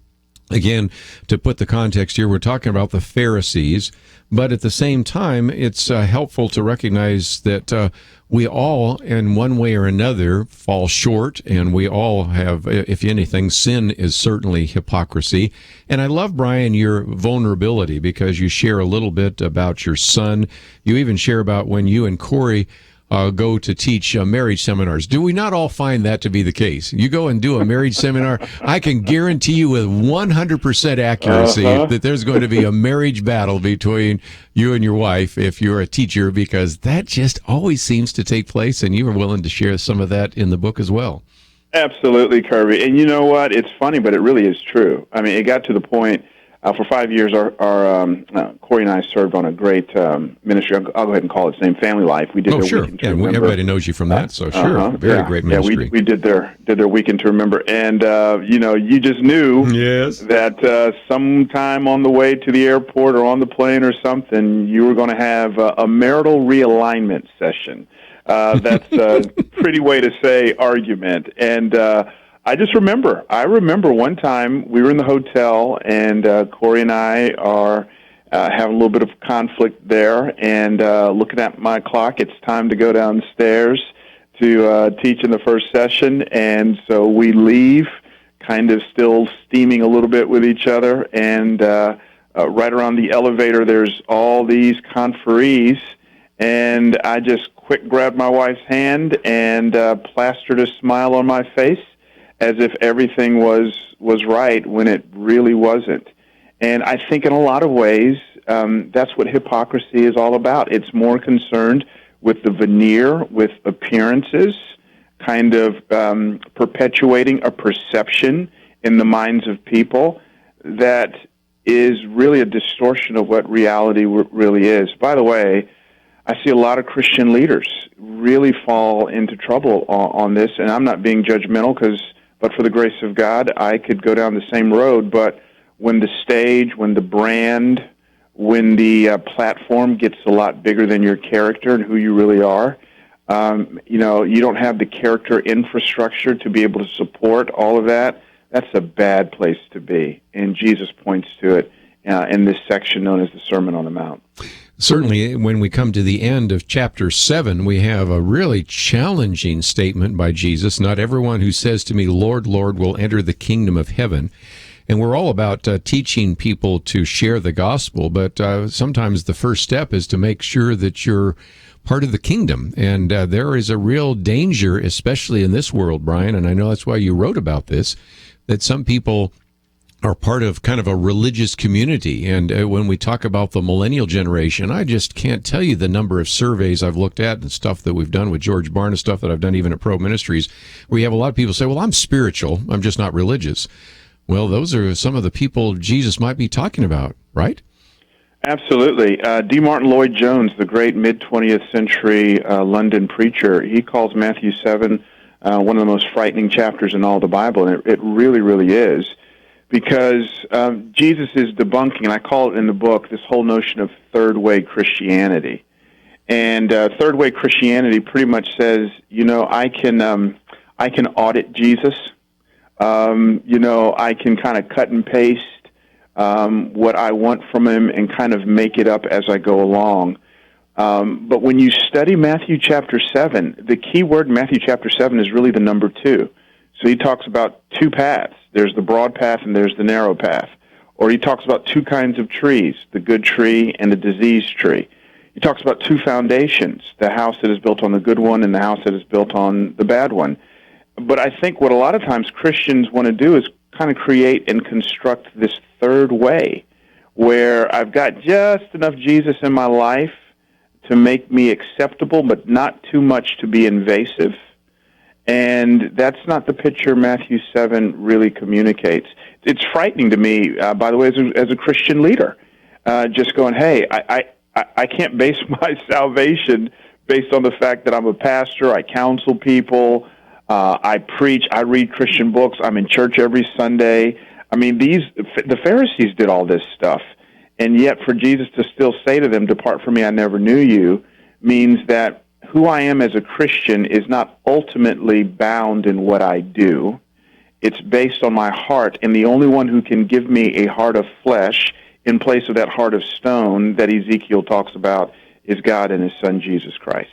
Again, to put the context here, we're talking about the Pharisees, but at the same time, it's helpful to recognize that we all, in one way or another, fall short, and we all have, if anything, sin is certainly hypocrisy. And I love, Bryan, your vulnerability, because you share a little bit about your son. You even share about when you and Corey go to teach marriage seminars. Do we not all find that to be the case? You go and do a marriage seminar, I can guarantee you with 100% accuracy that there's going to be a marriage battle between you and your wife if you're a teacher, because that just always seems to take place, and you are willing to share some of that in the book as well. Absolutely, Kerby. And you know what? It's funny, but it really is true. I mean, it got to the point, for 5 years, our Corey and I served on a great ministry. I'll go ahead and call its name Family Life. We did their Weekend to Remember. Everybody knows you from that, so sure. Very great ministry. Yeah, we did their Weekend to Remember. And, you just knew that sometime on the way to the airport or on the plane or something, you were going to have a marital realignment session. That's a pretty way to say argument. And I remember one time we were in the hotel, and Corey and I are having a little bit of conflict there, and looking at my clock, it's time to go downstairs to teach in the first session, and so we leave, kind of still steaming a little bit with each other, and right around the elevator there's all these conferees, and I just quick grabbed my wife's hand and plastered a smile on my face, as if everything was right when it really wasn't. And I think in a lot of ways, that's what hypocrisy is all about. It's more concerned with the veneer, with appearances, kind of perpetuating a perception in the minds of people that is really a distortion of what reality really is. By the way, I see a lot of Christian leaders really fall into trouble on this, and I'm not being judgmental, but for the grace of God, I could go down the same road. But when the stage, when the brand, when the platform gets a lot bigger than your character and who you really are, you don't have the character infrastructure to be able to support all of that. That's a bad place to be. And Jesus points to it in this section known as the Sermon on the Mount. Certainly, when we come to the end of chapter 7, we have a really challenging statement by Jesus. Not everyone who says to me, Lord, Lord, will enter the kingdom of heaven. And we're all about teaching people to share the gospel, but sometimes the first step is to make sure that you're part of the kingdom. And there is a real danger, especially in this world, Bryan, and I know that's why you wrote about this, that some people are part of kind of a religious community. And when we talk about the millennial generation, I just can't tell you the number of surveys I've looked at and stuff that we've done with George Barna, stuff that I've done even at Pro Ministries, where you have a lot of people say, well, I'm spiritual, I'm just not religious. Well, those are some of the people Jesus might be talking about, right? Absolutely. D. Martin Lloyd-Jones, the great mid-20th century London preacher, he calls Matthew 7 one of the most frightening chapters in all the Bible, and it really, really is, because Jesus is debunking, and I call it in the book, this whole notion of third-way Christianity. And third-way Christianity pretty much says, I can audit Jesus. I can kind of cut and paste what I want from him and kind of make it up as I go along. But when you study Matthew chapter 7, the key word in Matthew chapter 7 is really the number 2. So he talks about two paths. There's the broad path and there's the narrow path. Or he talks about two kinds of trees, the good tree and the diseased tree. He talks about two foundations, the house that is built on the good one and the house that is built on the bad one. But I think what a lot of times Christians want to do is kind of create and construct this third way where I've got just enough Jesus in my life to make me acceptable, but not too much to be invasive. And that's not the picture Matthew 7 really communicates. It's frightening to me, by the way, as a Christian leader, just going, hey, I can't base my salvation based on the fact that I'm a pastor, I counsel people, I preach, I read Christian books, I'm in church every Sunday. I mean, the Pharisees did all this stuff. And yet for Jesus to still say to them, depart from me, I never knew you, means that who I am as a Christian is not ultimately bound in what I do. It's based on my heart, and the only one who can give me a heart of flesh in place of that heart of stone that Ezekiel talks about is God and his Son, Jesus Christ.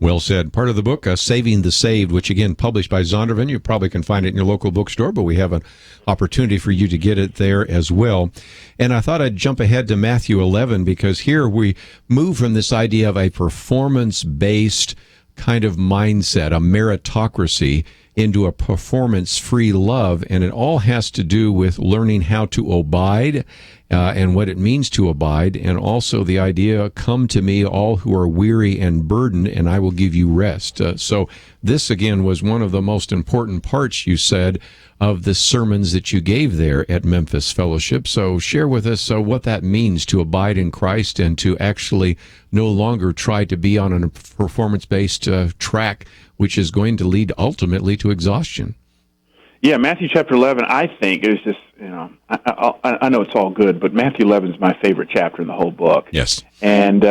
Well said. Part of the book, Saving the Saved, which again, published by Zondervan. You probably can find it in your local bookstore, but we have an opportunity for you to get it there as well. And I thought I'd jump ahead to Matthew 11, because here we move from this idea of a performance-based kind of mindset, a meritocracy, into a performance-free love, and it all has to do with learning how to abide and what it means to abide, and also the idea, come to me all who are weary and burdened, and I will give you rest. So this, again, was one of the most important parts, you said, of the sermons that you gave there at Memphis Fellowship. So share with us what that means to abide in Christ and to actually no longer try to be on a performance-based track, which is going to lead ultimately to exhaustion. Yeah, Matthew chapter 11, I think, is just, I know it's all good, but Matthew 11 is my favorite chapter in the whole book. Yes. And,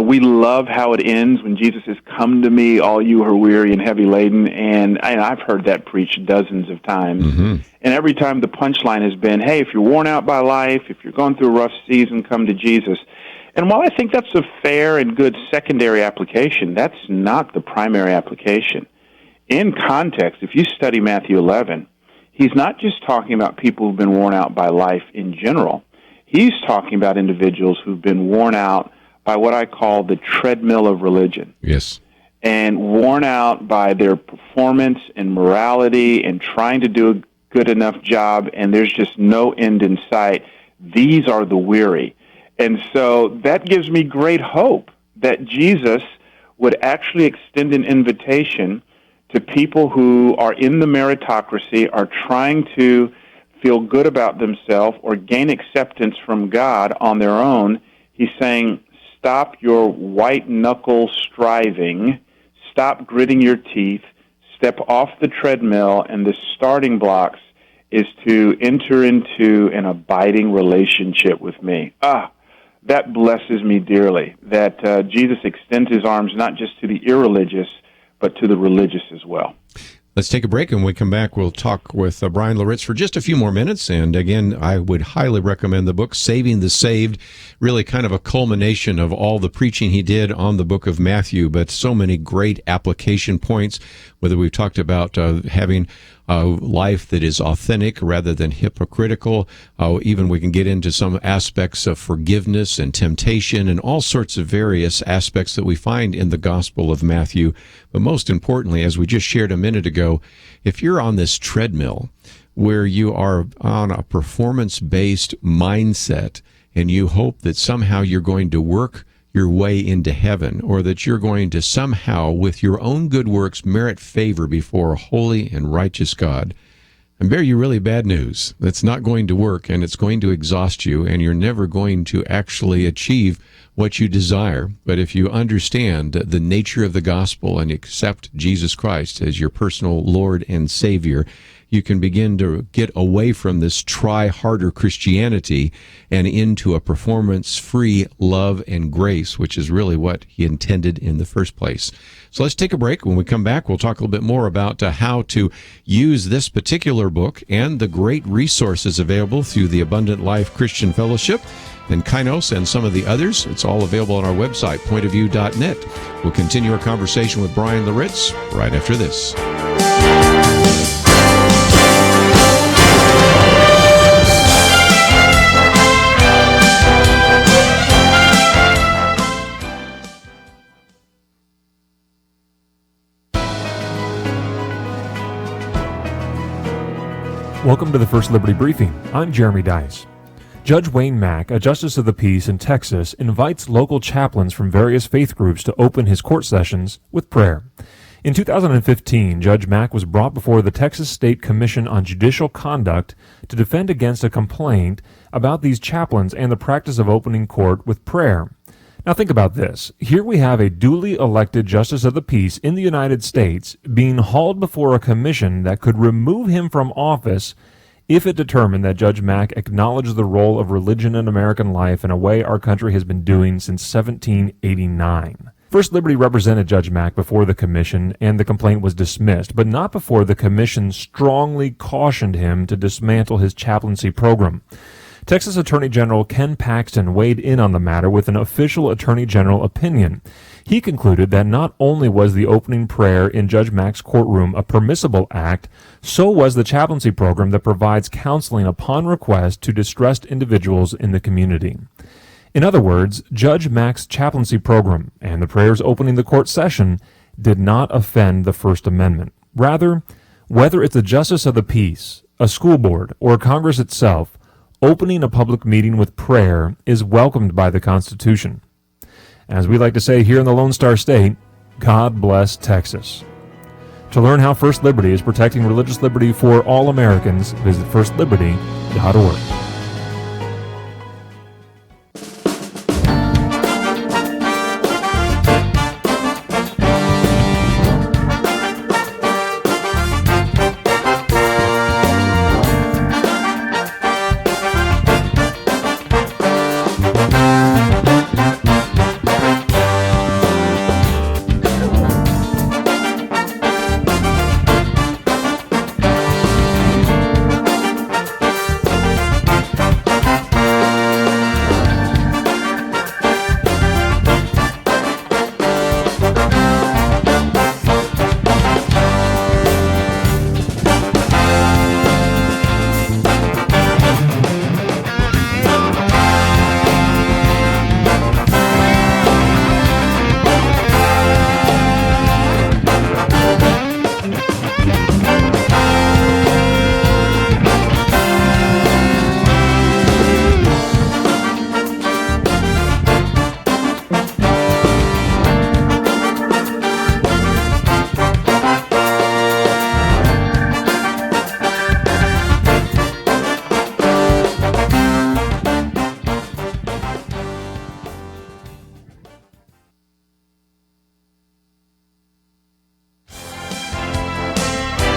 we love how it ends when Jesus says, come to me, all you who are weary and heavy laden. And I've heard that preached dozens of times. Mm-hmm. And every time the punchline has been, hey, if you're worn out by life, if you're going through a rough season, come to Jesus. And while I think that's a fair and good secondary application, that's not the primary application. In context, if you study Matthew 11, he's not just talking about people who've been worn out by life in general. He's talking about individuals who've been worn out by what I call the treadmill of religion. Yes. And worn out by their performance and morality and trying to do a good enough job, and there's just no end in sight. These are the weary. And so that gives me great hope that Jesus would actually extend an invitation to people who are in the meritocracy, are trying to feel good about themselves or gain acceptance from God on their own. He's saying, stop your white-knuckle striving, stop gritting your teeth, step off the treadmill, and the starting blocks is to enter into an abiding relationship with me. That blesses me dearly, that Jesus extends his arms not just to the irreligious, but to the religious as well. Let's take a break, and when we come back, we'll talk with Bryan Loritts for just a few more minutes. And again, I would highly recommend the book, Saving the Saved, really kind of a culmination of all the preaching he did on the book of Matthew, but so many great application points, whether we've talked about having a life that is authentic rather than hypocritical. Even we can get into some aspects of forgiveness and temptation and all sorts of various aspects that we find in the Gospel of Matthew. But most importantly, as we just shared a minute ago, if you're on this treadmill, where you are on a performance-based mindset and you hope that somehow you're going to work your way into heaven, or that you're going to somehow, with your own good works, merit favor before a holy and righteous God, I bear you really bad news. That's not going to work, and it's going to exhaust you, and you're never going to actually achieve what you desire. But if you understand the nature of the gospel and accept Jesus Christ as your personal Lord and Savior, you can begin to get away from this try-harder Christianity and into a performance-free love and grace, which is really what he intended in the first place. So let's take a break. When we come back, we'll talk a little bit more about how to use this particular book and the great resources available through the Abundant Life Christian Fellowship and Kainos and some of the others. It's all available on our website, pointofview.net. We'll continue our conversation with Bryan Loritts right after this. Welcome to the First Liberty Briefing. I'm Jeremy Dice. Judge Wayne Mack, a justice of the peace in Texas, invites local chaplains from various faith groups to open his court sessions with prayer. In 2015, Judge Mack was brought before the Texas State Commission on Judicial Conduct to defend against a complaint about these chaplains and the practice of opening court with prayer. Now think about this. Here we have a duly elected justice of the peace in the United States being hauled before a commission that could remove him from office if it determined that Judge Mack acknowledged the role of religion in American life in a way our country has been doing since 1789. First Liberty represented Judge Mack before the commission, and the complaint was dismissed, but not before the commission strongly cautioned him to dismantle his chaplaincy program. Texas Attorney General Ken Paxton weighed in on the matter with an official Attorney General opinion. He concluded that not only was the opening prayer in Judge Mack's courtroom a permissible act, so was the chaplaincy program that provides counseling upon request to distressed individuals in the community. In other words, Judge Mack's chaplaincy program and the prayers opening the court session did not offend the First Amendment. Rather, whether it's a justice of the peace, a school board, or Congress itself, opening a public meeting with prayer is welcomed by the Constitution. As we like to say here in the Lone Star State, God bless Texas. To learn how First Liberty is protecting religious liberty for all Americans, visit firstliberty.org.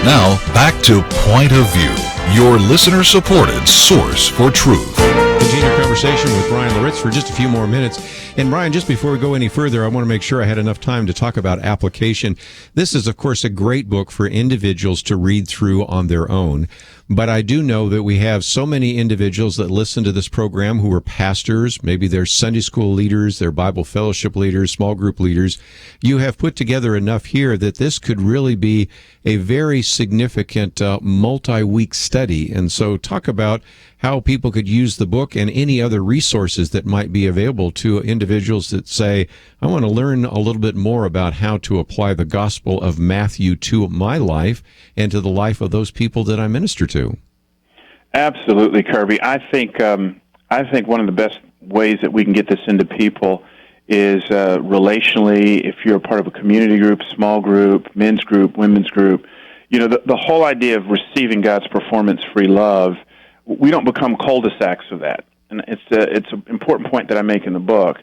Now, back to Point of View, your listener-supported source for truth. Continue our conversation with Bryan Loritts for just a few more minutes. And Bryan, just before we go any further, I want to make sure I had enough time to talk about application. This is, of course, a great book for individuals to read through on their own. But I do know that we have so many individuals that listen to this program who are pastors, maybe they're Sunday school leaders, they're Bible fellowship leaders, small group leaders. You have put together enough here that this could really be a very significant multi-week study. And so talk about how people could use the book and any other resources that might be available to individuals that say, I want to learn a little bit more about how to apply the gospel of Matthew to my life and to the life of those people that I minister to. Absolutely, Kerby. I think one of the best ways that we can get this into people is relationally. If you're a part of a community group, small group, men's group, women's group, the whole idea of receiving God's performance-free love, we don't become cul-de-sacs of that. And it's an important point that I make in the book,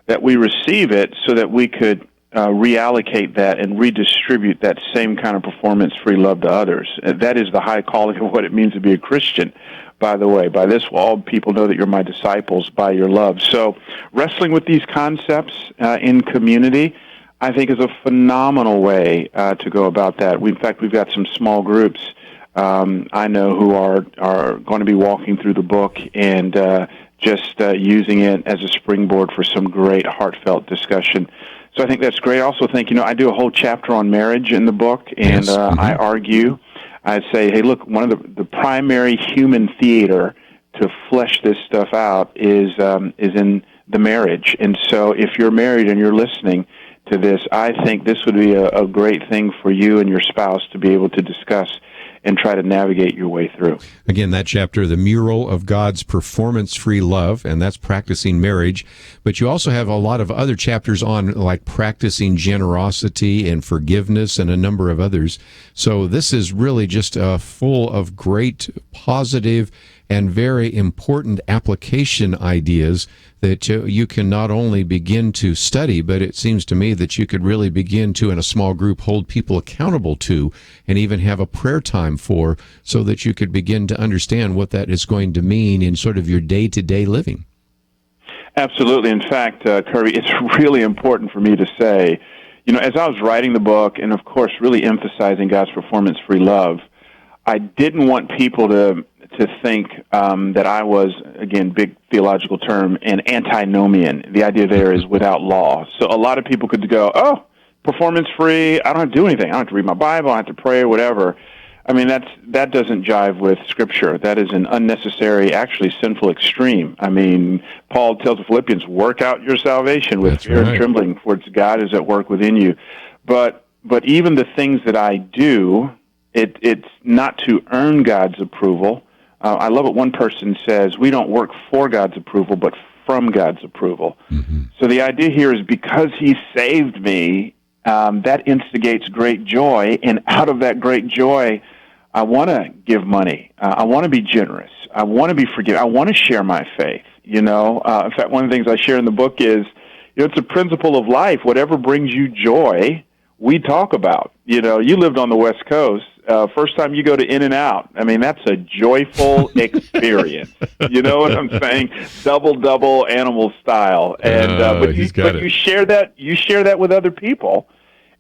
that we receive it so that we could reallocate that and redistribute that same kind of performance-free love to others. And that is the high calling of what it means to be a Christian, by the way. By this, all people know that you're my disciples, by your love. So wrestling with these concepts in community, I think, is a phenomenal way to go about that. In fact, we've got some small groups I know who are going to be walking through the book and just using it as a springboard for some great heartfelt discussion. So I think that's great. I also think, I do a whole chapter on marriage in the book, and I argue, I say, hey, look, one of the primary human theater to flesh this stuff out is in the marriage. And so if you're married and you're listening to this, I think this would be a great thing for you and your spouse to be able to discuss and try to navigate your way through. Again, that chapter, The Mural of God's Performance-Free Love, and that's practicing marriage. But you also have a lot of other chapters on, like, practicing generosity and forgiveness and a number of others. So this is really just full of great, positive, and very important application ideas that you can not only begin to study, but it seems to me that you could really begin to, in a small group, hold people accountable to, and even have a prayer time for, so that you could begin to understand what that is going to mean in sort of your day-to-day living. Absolutely. In fact, Kerby, it's really important for me to say, as I was writing the book, and of course really emphasizing God's performance-free love, I didn't want people to think that I was, again, big theological term, an antinomian. The idea there is without law. So a lot of people could go, oh, performance-free, I don't have to do anything. I don't have to read my Bible, I don't have to pray or whatever. I mean, that doesn't jive with Scripture. That is an unnecessary, actually sinful extreme. I mean, Paul tells the Philippians, work out your salvation with fear and trembling, for it's God is at work within you. But even the things that I do, it's not to earn God's approval. I love what one person says, we don't work for God's approval, but from God's approval. Mm-hmm. So the idea here is because He saved me, that instigates great joy, and out of that great joy, I want to give money. I want to be generous. I want to be forgiving. I want to share my faith. In fact, one of the things I share in the book is, it's a principle of life. Whatever brings you joy, we talk about. You lived on the West Coast. First time you go to In-N-Out, I mean, that's a joyful experience. You know what I'm saying? Double animal style. And but you share that with other people.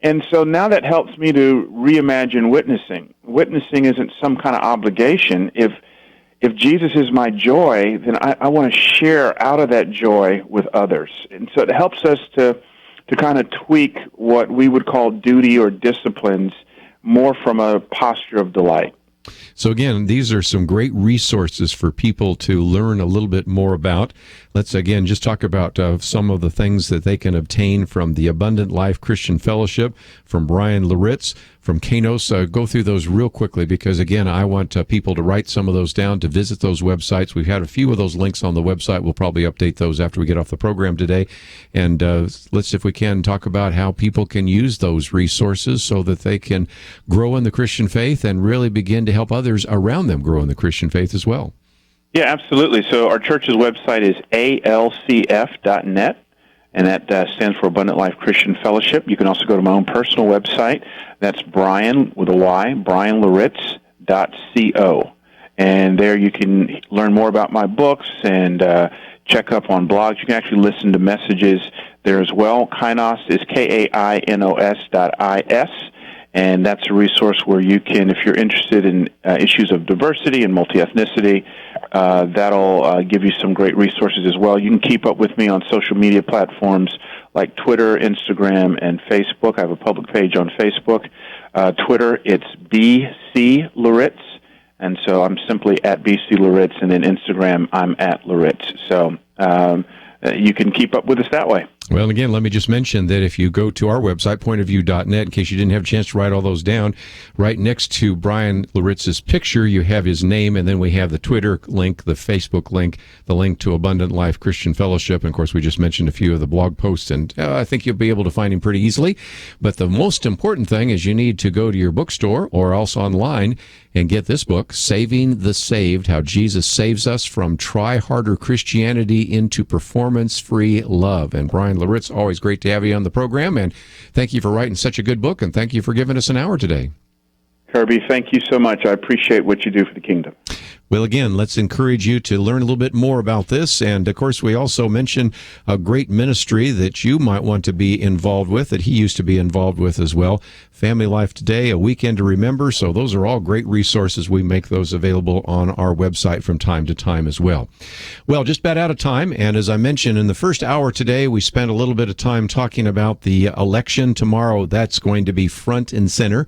And so now that helps me to reimagine witnessing. Witnessing isn't some kind of obligation. If Jesus is my joy, then I want to share out of that joy with others. And so it helps us to kind of tweak what we would call duty or disciplines more from a posture of delight. So again, these are some great resources for people to learn a little bit more about. Let's again just talk about some of the things that they can obtain from the Abundant Life Christian Fellowship, from Bryan Loritts, from Kanos. Go through those real quickly because, again, I want people to write some of those down, to visit those websites. We've had a few of those links on the website. We'll probably update those after we get off the program today. And let's, if we can, talk about how people can use those resources so that they can grow in the Christian faith and really begin to help others around them grow in the Christian faith as well. Yeah, absolutely. So our church's website is alcf.net, and that stands for Abundant Life Christian Fellowship. You can also go to my own personal website. That's Bryan, with a Y, bryanloritts.co. And there you can learn more about my books and check up on blogs. You can actually listen to messages there as well. Kainos is KAINOS.is. And that's a resource where you can, if you're interested in issues of diversity and multi-ethnicity, that'll give you some great resources as well. You can keep up with me on social media platforms like Twitter, Instagram, and Facebook. I have a public page on Facebook. Twitter, it's BC Loritts, and so I'm simply at BC Loritts, and then Instagram, I'm at Loritts. So you can keep up with us that way. Well, again, let me just mention that if you go to our website, pointofview.net, in case you didn't have a chance to write all those down, right next to Bryan Loritts' picture, you have his name, and then we have the Twitter link, the Facebook link, the link to Abundant Life Christian Fellowship. And, of course, we just mentioned a few of the blog posts, and I think you'll be able to find him pretty easily. But the most important thing is you need to go to your bookstore or else online and get this book, Saving the Saved, How Jesus Saves Us from Try-Harder Christianity into Performance-Free Love. And Bryan Loritts, always great to have you on the program, and thank you for writing such a good book, and thank you for giving us an hour today. Kerby, thank you so much. I appreciate what you do for the kingdom. Well, again, let's encourage you to learn a little bit more about this. And, of course, we also mentioned a great ministry that you might want to be involved with, that he used to be involved with as well. Family Life Today, A Weekend to Remember. So those are all great resources. We make those available on our website from time to time as well. Well, just about out of time. And as I mentioned, in the first hour today, we spent a little bit of time talking about the election tomorrow. That's going to be front and center.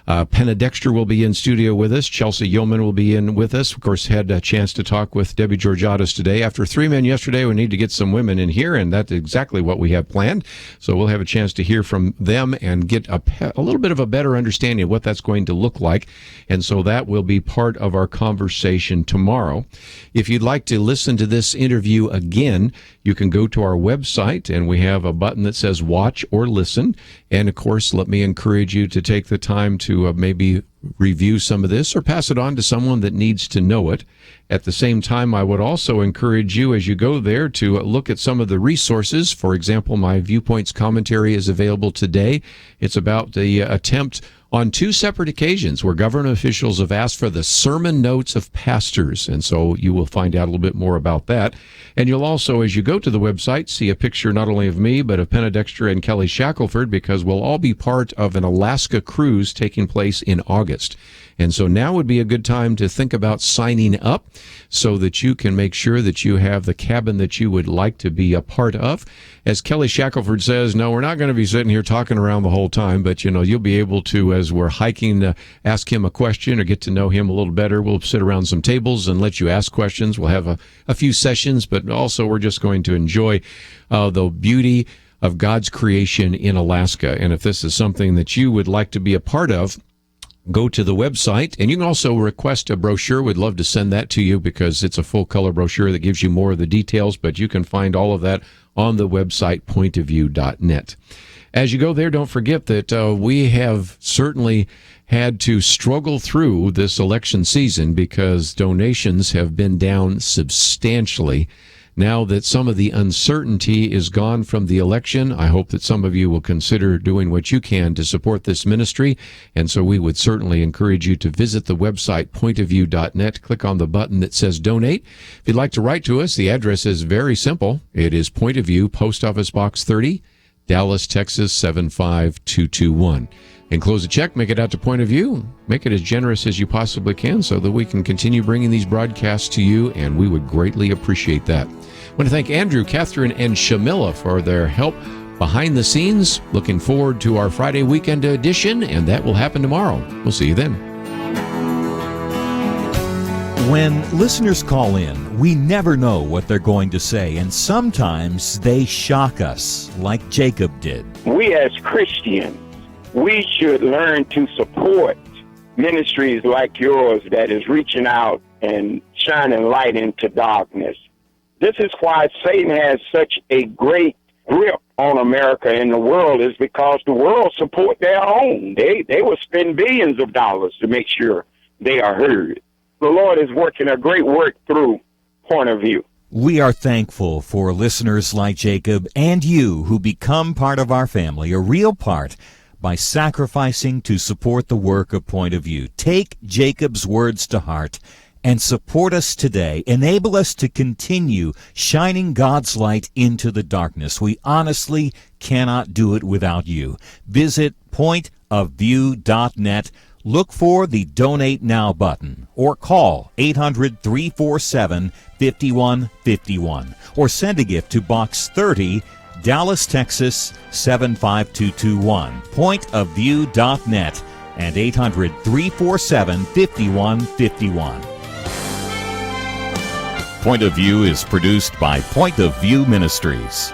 Penna Dexter will be in studio with us. Chelsea Yeoman will be in with us. Of course, had a chance to talk with Debbie Georgatos today. After 3 men yesterday, we need to get some women in here, and that's exactly what we have planned. So we'll have a chance to hear from them and get a little bit of a better understanding of what that's going to look like. And so that will be part of our conversation tomorrow. If you'd like to listen to this interview again, you can go to our website, and we have a button that says watch or listen. And, of course, let me encourage you to take the time to maybe review some of this or pass it on to someone that needs to know it. At the same time, I would also encourage you as you go there to look at some of the resources. For example, my Viewpoints commentary is available today. It's about the attempt on 2 separate occasions where government officials have asked for the sermon notes of pastors. And so you will find out a little bit more about that. And you'll also, as you go to the website, see a picture not only of me, but of Penna Dexter and Kelly Shackelford, because we'll all be part of an Alaska cruise taking place in August. And so now would be a good time to think about signing up so that you can make sure that you have the cabin that you would like to be a part of. As Kelly Shackelford says, no, we're not going to be sitting here talking around the whole time, but, you'll be able to, as we're hiking, ask him a question or get to know him a little better. We'll sit around some tables and let you ask questions. We'll have a few sessions, but also we're just going to enjoy the beauty of God's creation in Alaska. And if this is something that you would like to be a part of, go to the website, and you can also request a brochure. We'd love to send that to you because it's a full-color brochure that gives you more of the details, but you can find all of that on the website, pointofview.net. As you go there, don't forget that we have certainly had to struggle through this election season because donations have been down substantially. Now that some of the uncertainty is gone from the election, I hope that some of you will consider doing what you can to support this ministry. And so we would certainly encourage you to visit the website, pointofview.net. Click on the button that says donate. If you'd like to write to us, the address is very simple. It is Point of View, Post Office Box 30, Dallas, Texas 75221. Enclose a check, make it out to Point of View. Make it as generous as you possibly can so that we can continue bringing these broadcasts to you, and we would greatly appreciate that. I want to thank Andrew, Catherine, and Shamila for their help behind the scenes. Looking forward to our Friday weekend edition, and that will happen tomorrow. We'll see you then. When listeners call in, we never know what they're going to say, and sometimes they shock us, like Jacob did. We as Christians, we should learn to support ministries like yours that is reaching out and shining light into darkness. This is why Satan has such a great grip on America and the world, is because the world support their own. They will spend billions of dollars to make sure they are heard. The Lord is working a great work through Point of View. We are thankful for listeners like Jacob and you who become part of our family, a real part, by sacrificing to support the work of Point of View. Take Jacob's words to heart and support us today. Enable us to continue shining God's light into the darkness. We honestly cannot do it without you. Visit pointofview.net. Look for the Donate Now button or call 800-347-5151 or send a gift to Box 30, Dallas, Texas 75221, pointofview.net and 800-347-5151. Point of View is produced by Point of View Ministries.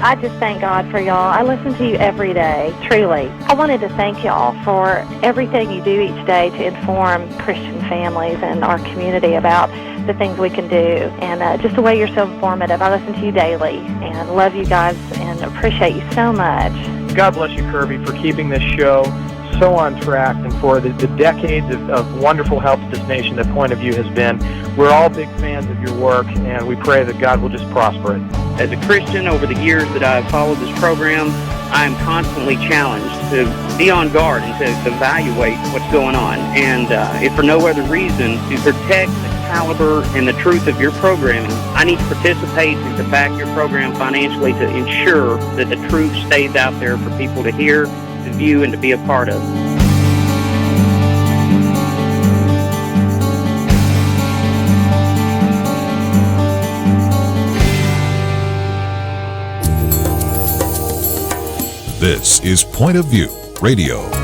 I just thank God for y'all. I listen to you every day, truly. I wanted to thank y'all for everything you do each day to inform Christian families and our community about the things we can do, and just the way you're so informative. I listen to you daily and love you guys and appreciate you so much. God bless you, Kerby, for keeping this show so on track and for the decades of wonderful help to this nation that Point of View has been. We're all big fans of your work, and we pray that God will just prosper it. As a Christian, over the years that I've followed this program, I am constantly challenged to be on guard and to evaluate what's going on. And if for no other reason, to protect the caliber and the truth of your programming, I need to participate and to back your program financially to ensure that the truth stays out there for people to hear, to view, and to be a part of. This is Point of View Radio.